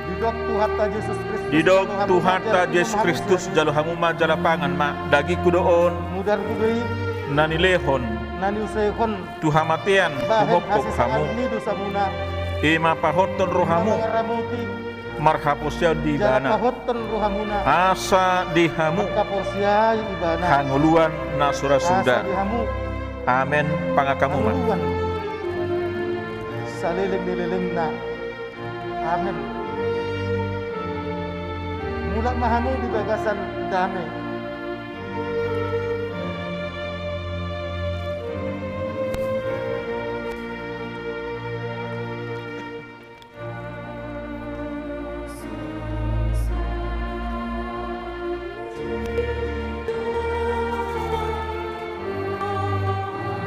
C: didok Tuharta Yesus Kristus
G: didok
C: jalo hamuma
G: Tuharta
C: jala inum
G: Yesus
C: hamu
G: Kristus
C: siani.
G: jalo hamuma jala pangan mak dagi kudoon
C: mudar gudi
G: nani lehon
C: nani usehon
G: tuhamatean
C: bahen
G: humokop
C: hasisaan
G: hamu
C: ni dosamuna
G: ima pahoton rohamu
C: mangeramuti
G: marhapusan di
C: jala
G: bana
C: pahoton rohamuna
G: asa di hamu
C: maka porsia ibana
G: hanguluan nasura
C: asa
G: suda
C: di hamu
G: amin pangakamuma
C: hanguluan saleleng leleng na amin mulak mahamu di bagasan damai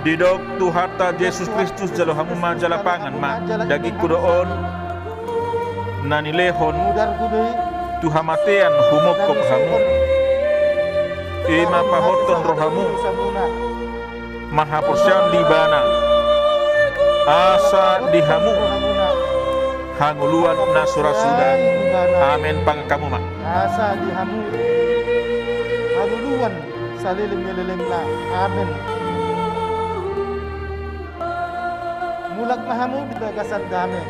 G: Didok tu harta Yesus Kristus jalo hamu ma jalapangan ma dagi kudoon nanilehon
C: mudar kudui
G: tu hamatean humokop hamu ima pahoton rohamu mahaposyan di bana asa di hamu hanguluan nasura sudah amen pangkamu ma
C: asa di hamu hanguluan salilim la amin. Mulak mahamu di bagasan damai.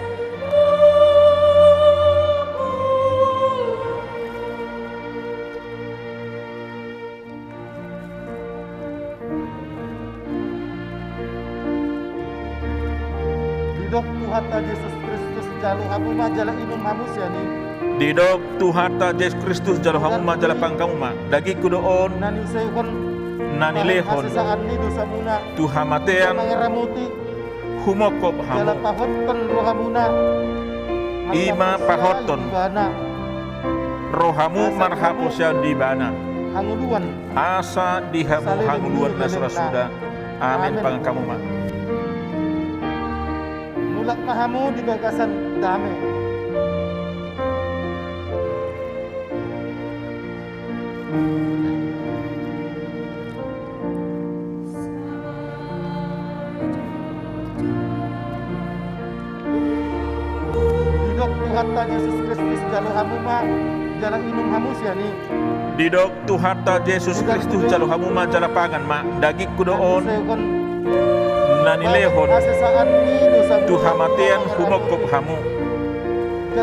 C: Didok Tuhata Yesus Kristus jalu hamu majalah inum hamu siani.
G: Didok tu harta Yesus Kristus jalo hamu ma jalapangkamu ma dagi kudoon
C: Nani seikon
G: nanilehon
C: sesaan ni dosa muna.
G: tu hamatean
C: Mangaramuti
G: humokop
C: jala
G: hamu
C: pahoton rohamuna.
G: Ima pahoton. rohamu marhaposyan di bana
C: Hanguluan
G: asa di hamu hanguluan nasura sudah amen pangkamu ma
C: mulak mahamu di bagasan damai. Didok Tuhata Yesus Kristus jalu hamu ma jalan inum hamu siani.
G: Didok tu harta Yesus Kristus jalo hamu ma jalapangan ma dagi kudoon
C: Seikon
G: nanilehon
C: asesaan ni dosa
G: tu hamatean humokop hamu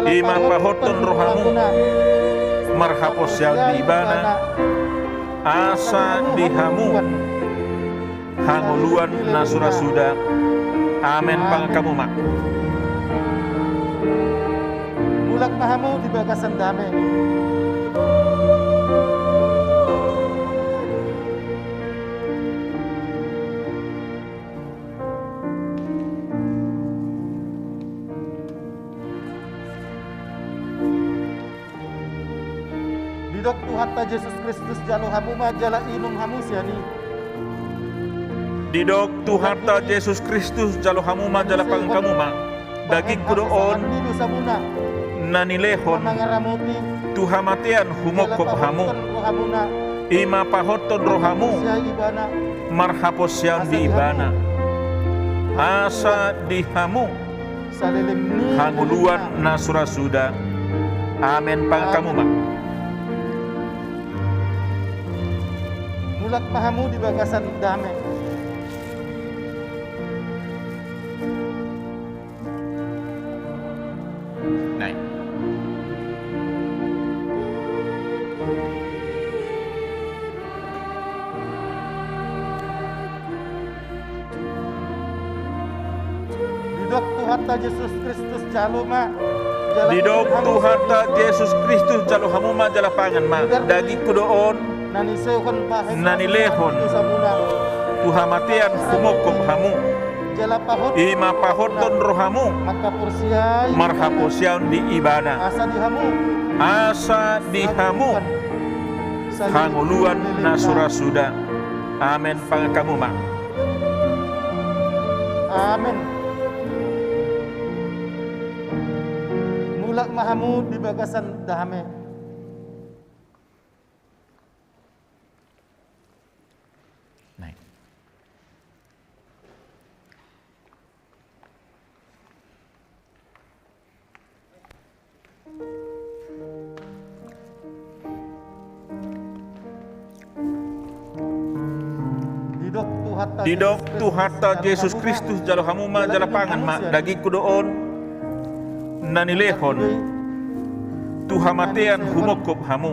G: ima pahoton rohamu marhaposyan di bana asa di hamu hanguluan nasura sudah amen pangkamu ma
C: mulak mahamu di bagasan damai. Didok Tuhata Yesus Kristus jalu hamu majalah inum hamu siani.
G: Didok tu harta Yesus Kristus jalo hamu ma jalapangkamu ma dagi kudoon
C: ni dosa muna.
G: nanilehon
C: Mangaramuti
G: tu hamatean humokop hamu
C: rohamuna.
G: ima pahoton rohamu
C: Siya ibana
G: marhaposyan di ibana asa di hamu
C: salilim ni
G: hanguluan nasura sudah amen pangkamu ma
C: mulak mahamu di bagasan damai.
G: Naik.
C: Didok Tuhata Yesus Kristus jalu ma jalan
G: Didok
C: inum hamu
G: tu harta
C: siani.
G: Yesus Kristus jalo hamu ma jalapangan ma dagi kudoon
C: Nani seikon bahen
G: nanilehon
C: dosa muna.
G: tu hamatean humokop hamu
C: Jala pahot
G: ima pahoton rohamu
C: maka persiai
G: marhaposyan di ibana
C: asa di hamu
G: asa di hamu hanguluan nasura sudah amen pangkamu ma
C: amin. Mulak mahamu di bagasan damai.
G: Naik. Didok tu harta Yesus Kristus jalo hamu ma jalapangan ma dagi kudoon nanilehon tu hamatean humokop hamu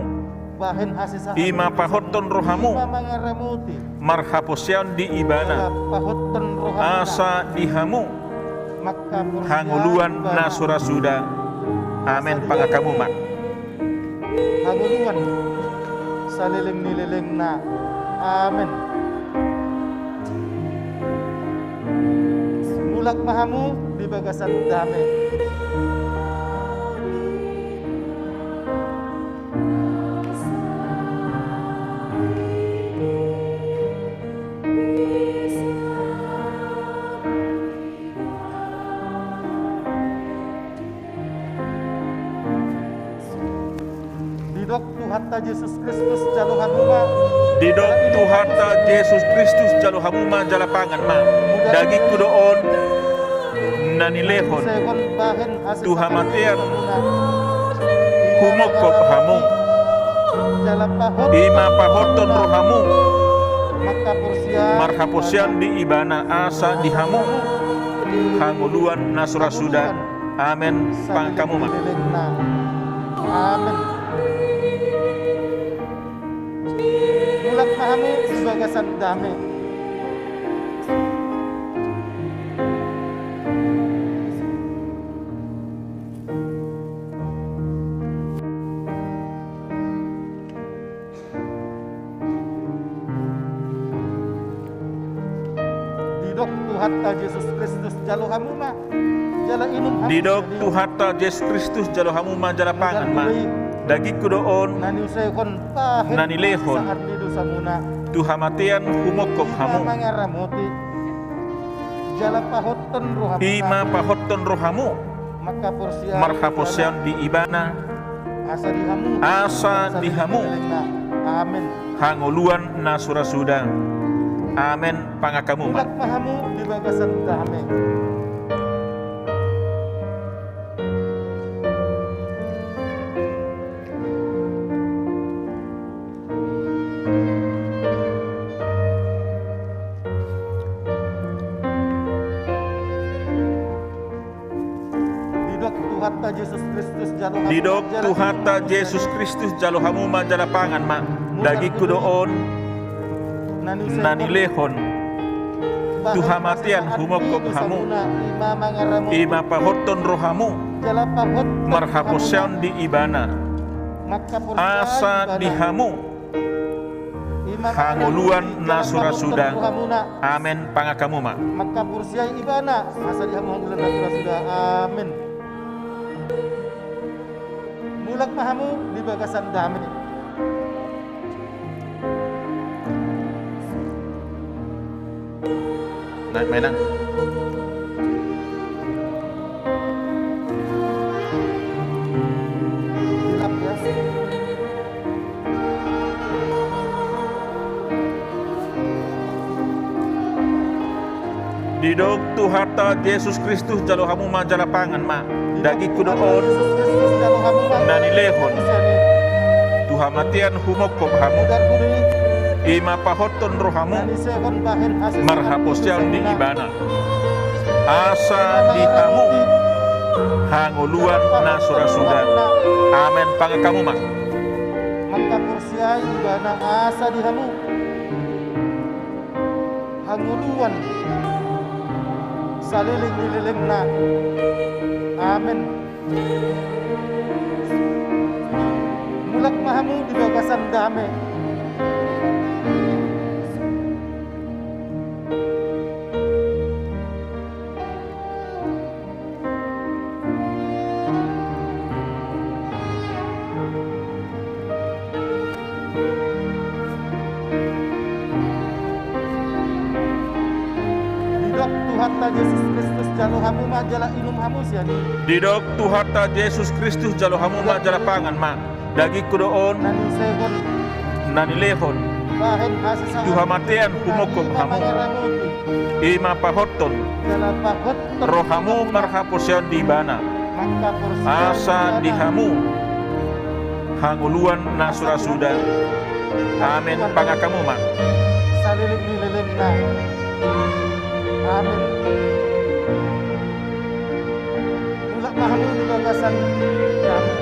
C: bahen hasisa
G: ima pahoton rohamu
C: mangaramuti
G: marhaposyan di ibana
C: pahoton rohamuna.
G: asa di hamu
C: Maka persiai
G: hanguluan
C: ibana.
G: nasura sudah amen pangkamu ma
C: Hanguluan saliling nililing na amin. Mulak mahamu di bagasan damai. Didok Tuhatta Yesus Kristus jalo hamuma.
G: Didok Tuhatta Yesus Kristus jalo hamuma jala pangan ma. Dagi kudoon nanilehon
C: Sekon bahen hasil
G: Tuhamatian
C: hamuna.
G: humokop hamu.
C: Jala pahot
G: Ima pahoton rohamu.
C: maka porsian
G: Marhaposian di ibana asa di hamu. Hanguluan nasura suda. Amen pangkamu ma.
C: Amin. Mulak mahamu sebagasan dame. Didok Tuhatta Yesus Kristus jalo hamuma. Jala inum hamu.
G: Didok Tuhatta Yesus Kristus jalo hamuma jala pangan ma. Dagi kudoon
C: Nani usaykon pahen
G: Nanilehon.
C: saat lidu samuna.
G: Tuhamatian humokop hamu.
C: Mangaramoti jala pahoton rohamuna.
G: Ima pahoton rohamu.
C: Maka porsian
G: Marhaposian di ibana
C: asa dihamu
G: asa dihamu.
C: Amin.
G: Hanguluan nasura suda. Amen pangakamu ma.
C: Mulak mahamu di bagasan dame. Didok Tuhatta Yesus Kristus jalo hamuma.
G: Didok
C: Jala
G: Tuhatta
C: inum
G: Yesus Kristus jalo hamuma jala pangan ma. Dagi kudoon
C: Nani usaykon
G: nanilehon
C: bahen
G: Tuhamatian
C: saat
G: humokop
C: lidu
G: hamu.
C: samuna. Ima mangaramoti
G: Ima pahoton rohamu.
C: jala pahot
G: Marhaposian di ibana
C: maka porsian
G: asa
C: ibana.
G: dihamu.
C: Ima
G: Hanguluan
C: mangaramoti,
G: nasura
C: jala
G: suda.
C: pahot hamuna.
G: Amen pangakamu ma.
C: Maka porsian ibana asa dihamu hanggulan nasura sudah. Amin. Mulak mahamu di bagasan dame.
G: Naik mainan.
C: Dilap ya.
G: Didok Tuhatta Yesus Kristus jalo hamuma jala pangan ma. Dagi kudoon
C: Yesus Kristus jalo hamuma.
G: nanilehon Tuhamatian humokop hamu.
C: Dan kudui
G: Ima pahoton rohamu.
C: nani sekon bahen hasil
G: Marhaposian di ibana asa dihamu. Hanguluan nasura suda. Amen pangakamu ma.
C: maka porsian ibana asa dihamu hanguluan saliling nililingna. Amin. Mulak mahamu di bagasan dame. Didok Tuhatta Yesus Kristus jalo hamuma jala inum hamu siani.
G: Didok Tuhatta Yesus Kristus jalo hamuma jala pangan ma. Dagi kudoon
C: Nani sekon
G: nanilehon
C: bahen hasil saat
G: Tuhamatian humokop
C: Ima
G: hamu.
C: mangaramoti,
G: Ima pahoton
C: jala pahot
G: rohamu marhaposian di ibana
C: maka porsian
G: asa
C: ibana.
G: dihamu. Hanguluan nasura suda. Amin pangakamu ma.
C: Saliling nililingna. Amin. Mulak mahamu di bagasan dame.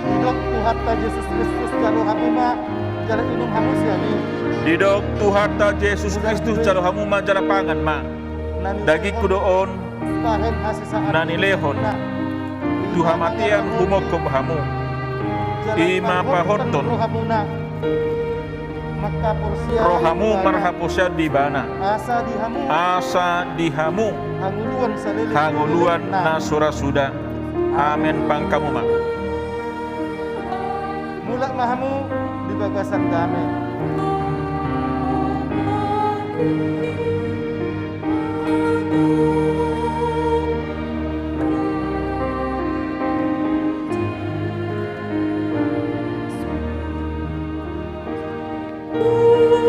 C: Didok Tuhatta Yesus Kristus jalo hamuma jala inum hamu siani.
G: Didok Tuhatta Yesus Kristus jalo hamuma jala pangan ma.
C: Nani
G: Dagi
C: sekon
G: kudoon
C: bahen hasil saat
G: nanilehon Tuhamatian humokop hamu. Ima pahoton
C: rohamuna maka porsian
G: rohamu
C: ibana.
G: marhaposian di ibana
C: asa dihamu
G: asa dihamu. hanguluan na surasuda. Amen pangkamuma.
C: Mulak mahamu di bagasan kami.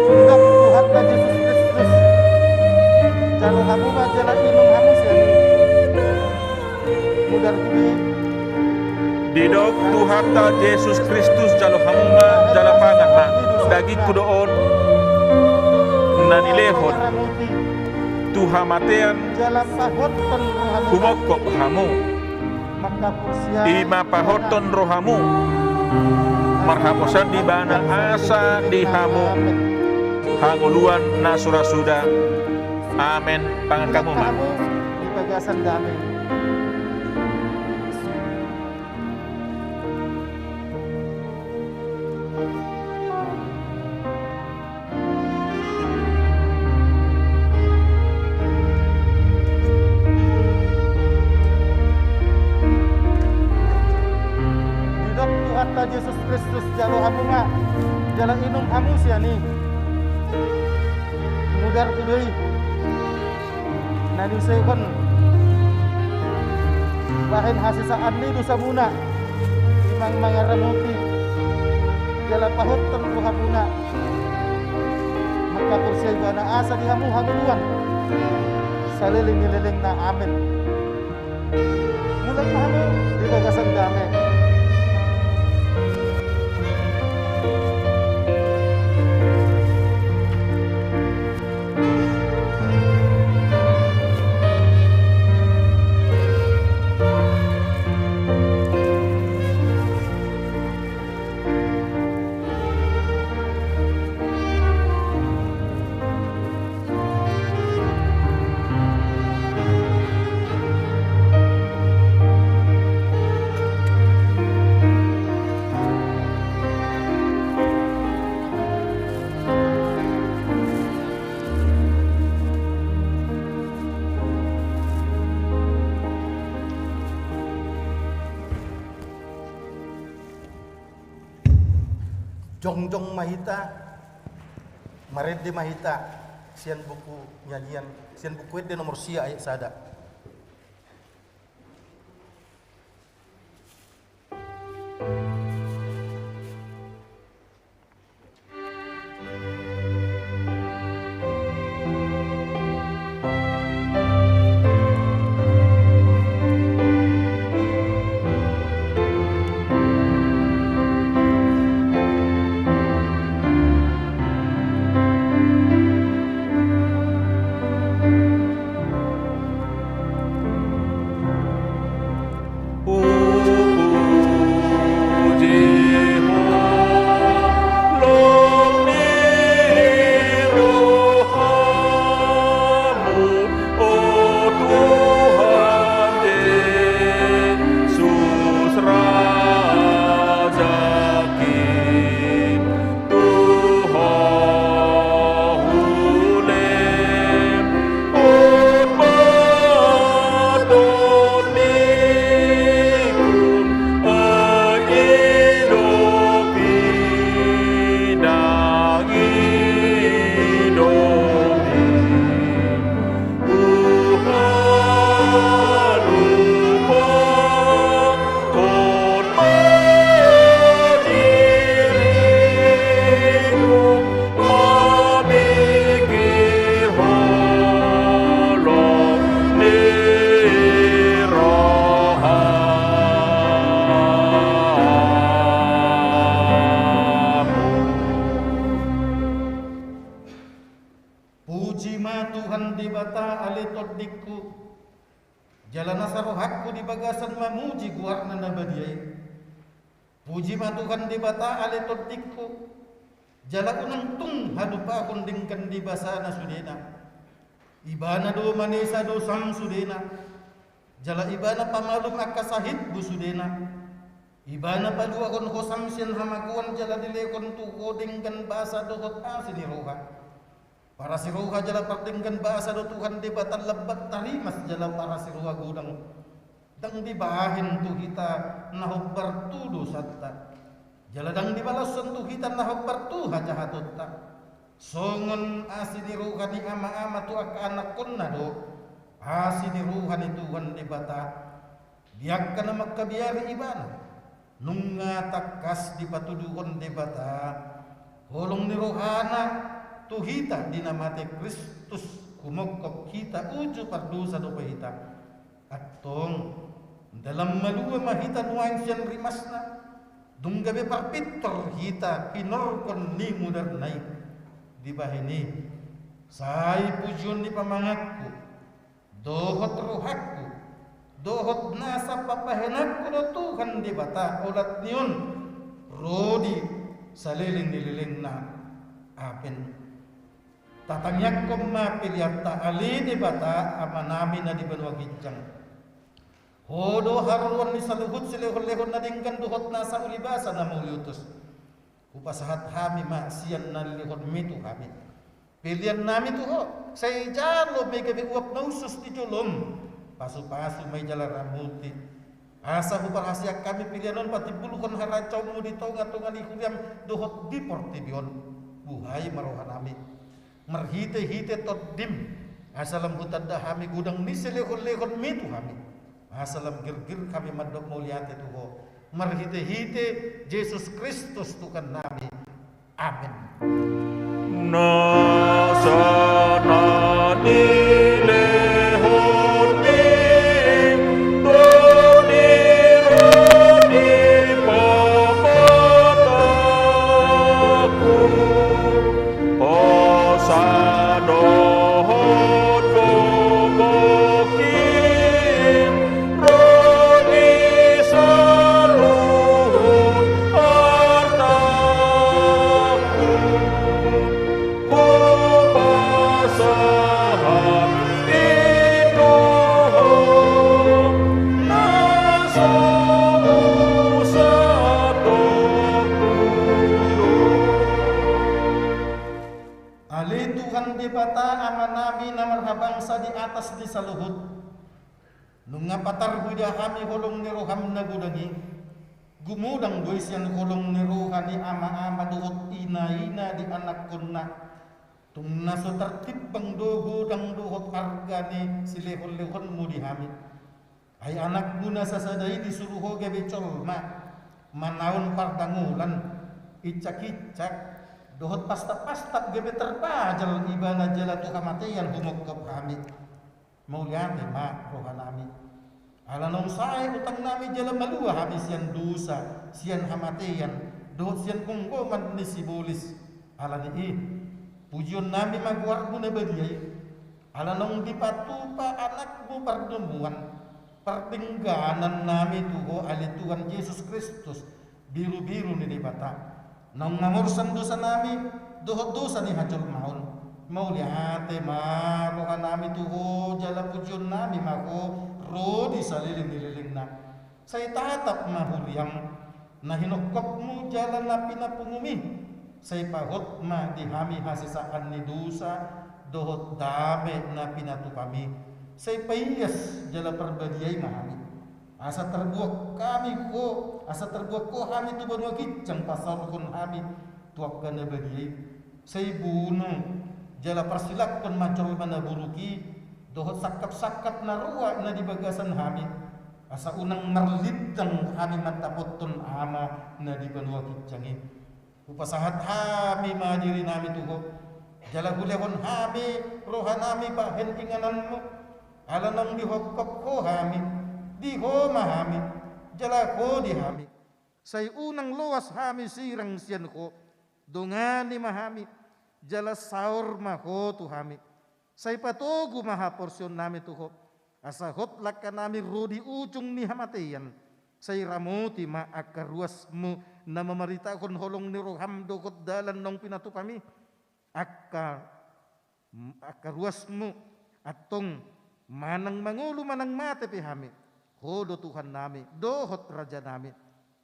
C: Hendak Tuhan Yesus Kristus, jalo hamu majalah inum hamu siani. Mudar kubi
G: Didok Tuhata Yesus Kristus jalo hamuma jala pangat ma dagi kudoon nanilehon Tuha matean
C: jalan pahoton rohamu
G: humokop hamu
C: maka pursia
G: ima pahoton rohamu marhaposan di bana asa di hamu hanguluan na surasuda. Amen pangan kamu ma.
C: di bagasan kami. Didok Tuhan Yesus Kristus jalo hamu ma jalan inum hamu siani. Mudar kudui nani sekon bahin hasisaan ni dosa muna imang mangaramuti jalan pahoton rohamuna maka kursi bana asa di hamu hanguluan saliling-liling na amin. Mulak mahamu di bagasan kami. Jongjong mahita, marede mahita, sian buku nyanyian, sian buku itu nomor sia ayat sada. Jalana sarohakku di bagasan mamuji guarna nabadiai. Puji ma Tuhan di bata ale todikku. Jala unang tung hadupa kundingkan di basana sudena. Ibana do manisa do sam sudena. Jala ibana pamalum akasahit bu sudena. Ibana padua kon hosam sian hamakuan jala dilekon tu kodingkan basa do hot asini roha. Para siruha jala pertinggan bahasa do Tuhan debatan lebat tarimas jala para siruha gudang. Dang dibahin tu kita nahok bertudu satta. Jala dang dibalasan tu kita nahok bertuha jahatutta. Songon asi diruha di ama-ama tu anak konna do. Asi diruha ni Tuhan debata. Biak kana makabiari ibana. Nunga takas di patuduhon debata. Holong ni rohana tuhita dinamate Kristus kumokop kita uju pardusa do pahita atong dalam malua mahita nuang sian rimasna dunggabe parpitor hita pinorkon ni mudernai di bahini sai pujon ni pamangatku dohot rohakku dohot nasa papahenakku do Tuhan di bata olat nion rodi saliling nililing na apen tatangyak ko mapiliata ali di bata ama namin na di banwa gitjang. Hodo haruan ni saluhut silehon-lehon na dingkan duhot na sa ulibasa na muliutos. Upasahat hami maksian na lihon mitu hami. Pilihan namin to ho. Sa ijalo may gabi uap na usus di julom. Pasu-pasu may jala ramuti. Asa huparasya kami pilihanon pati bulukan haracaw mo dito nga tungan ikuyam duhot di portibion. Buhay marohan namin. Merhite-hite toddim asalam hutadda hami gudang ni selehon-lehon mitu hami asalam gir-gir kami madok muliate tuho merhite-hite Yesus Kristus Tuhan nami amin.
G: Nasana dilehon ni tonironi pamataku sadohon bobokin roni saluhun hartaku hupasahan iduhon nasomu satoku.
C: Ali Tuhan di bata ama nabi na marhabangsa di atas di saluhut. Nunga patar huda kami holong ni roham na gudangi. Gumudang doy siyan holong ni roha ni ama-ama duhot ina-ina di anak kunna. Tung naso tertib bang dogo dang duhot harga ni silehon-lehon mo di hami. Ay anak mo na sasaday di suruho gabi colma. Manaon pardangulan. Icak-icak. Dohot pasta-pasta gabi terpajal iba na jala tu kamatian humukap kami. Mauliate ma rohanami. Alanong saay utang nami jala malua habis siyan dosa, siyan hamatian, dohot siyan kunggoman ni sibulis. Alani pujion nami magwargo na badiyay. Alanong dipatupa anak mo pardumuan. Pertingganan nami tuho ali Tuhan Yesus Kristus biru-biru ni di bata. Nang mamursan dosa nami, dohot dosa ni hajol maun. Mauliate ma roha nami tuho jala pujion nami mako rodi saliling-liling na. Say tatap mahuliam na hinukop mo jala na pinapungumi. Say pahot ma dihami hasisaan ni dosa dohot dame na pinatupami. Say paiyas jala perbadiyay mahami. Asa terbuak kami ko, asa terbuak ko kami tu banwa kitjang pasal kun kami tuak kana badiyay. Say buno jala persilak pun macol mana buruki dohot sakap-sakap na ruwa na di bagasan kami. Asa unang marlitang kami matapotton ama na di banwa kitjangi. Upasahat kami madiri nami tuho. Jala hulehon kami roha nami bahen inganan mo. Alanang dihokop ko kami. Diho mahami, jala ko dihami. Say unang luas hami sirang siyan ko, dungani mahami, jala saur maho tu hami. Say patugu maha porsyon nami tuho, asa hotlak ka nami rudi ujung ni hamatayan. Say ramuti ma akaruas mo na mamarita kon holong ni roham dokot dalan nong pinatupami. Akaruas mo atong manang mangulo manang mate pihami. Hodo Tuhan nami, dohot raja nami,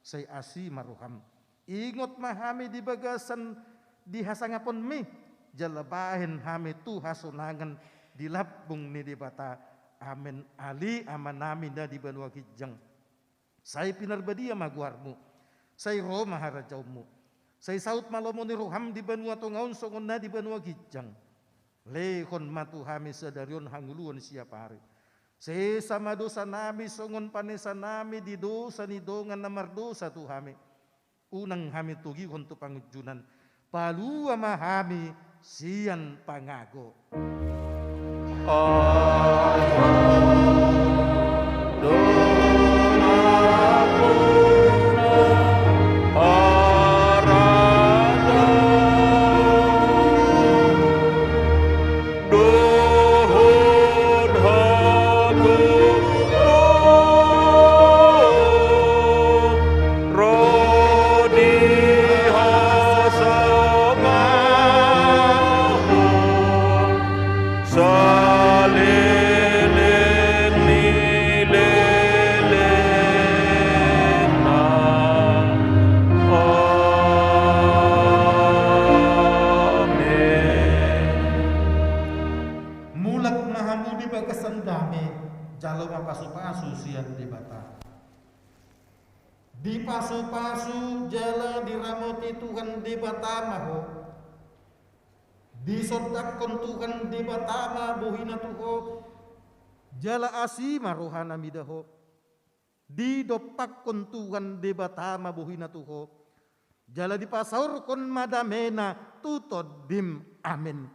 C: say asi maruham. Ingot mahami di bagasan di hasangapon mi, jalabahin hame tu hasunangan di labung ni di bata. Amin ali amanami na di banua kijang. Say pinarbadia maguarmu. Say Roma harajaumu. Say saut malomo ni roham di banua tongaun songon na di banua kijang. Lehon matu hame sadarion hanguluan siapa hari. Say sama dosa nami songon panesa nami di dosa ni dongan namar dosa tu hame. Unang hame tugi kontu pangujunan. Palua mahami sian pangago. Di pasu-pasu jala diramoti Tuhan di batamaho. Di sodakon Tuhan di batama buhina tuho. Jala asima rohana midaho. Di dopakon Tuhan di batama buhina tuho. Jala di pasaurkon madamena tutod dim amin.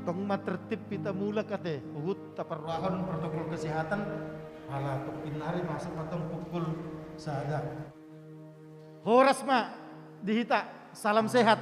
C: Tong matertib kita mula kate uhut taparwahon protokol kesehatan ala tok pinari masuk matong pukul sada. Horas ma dihita salam sehat.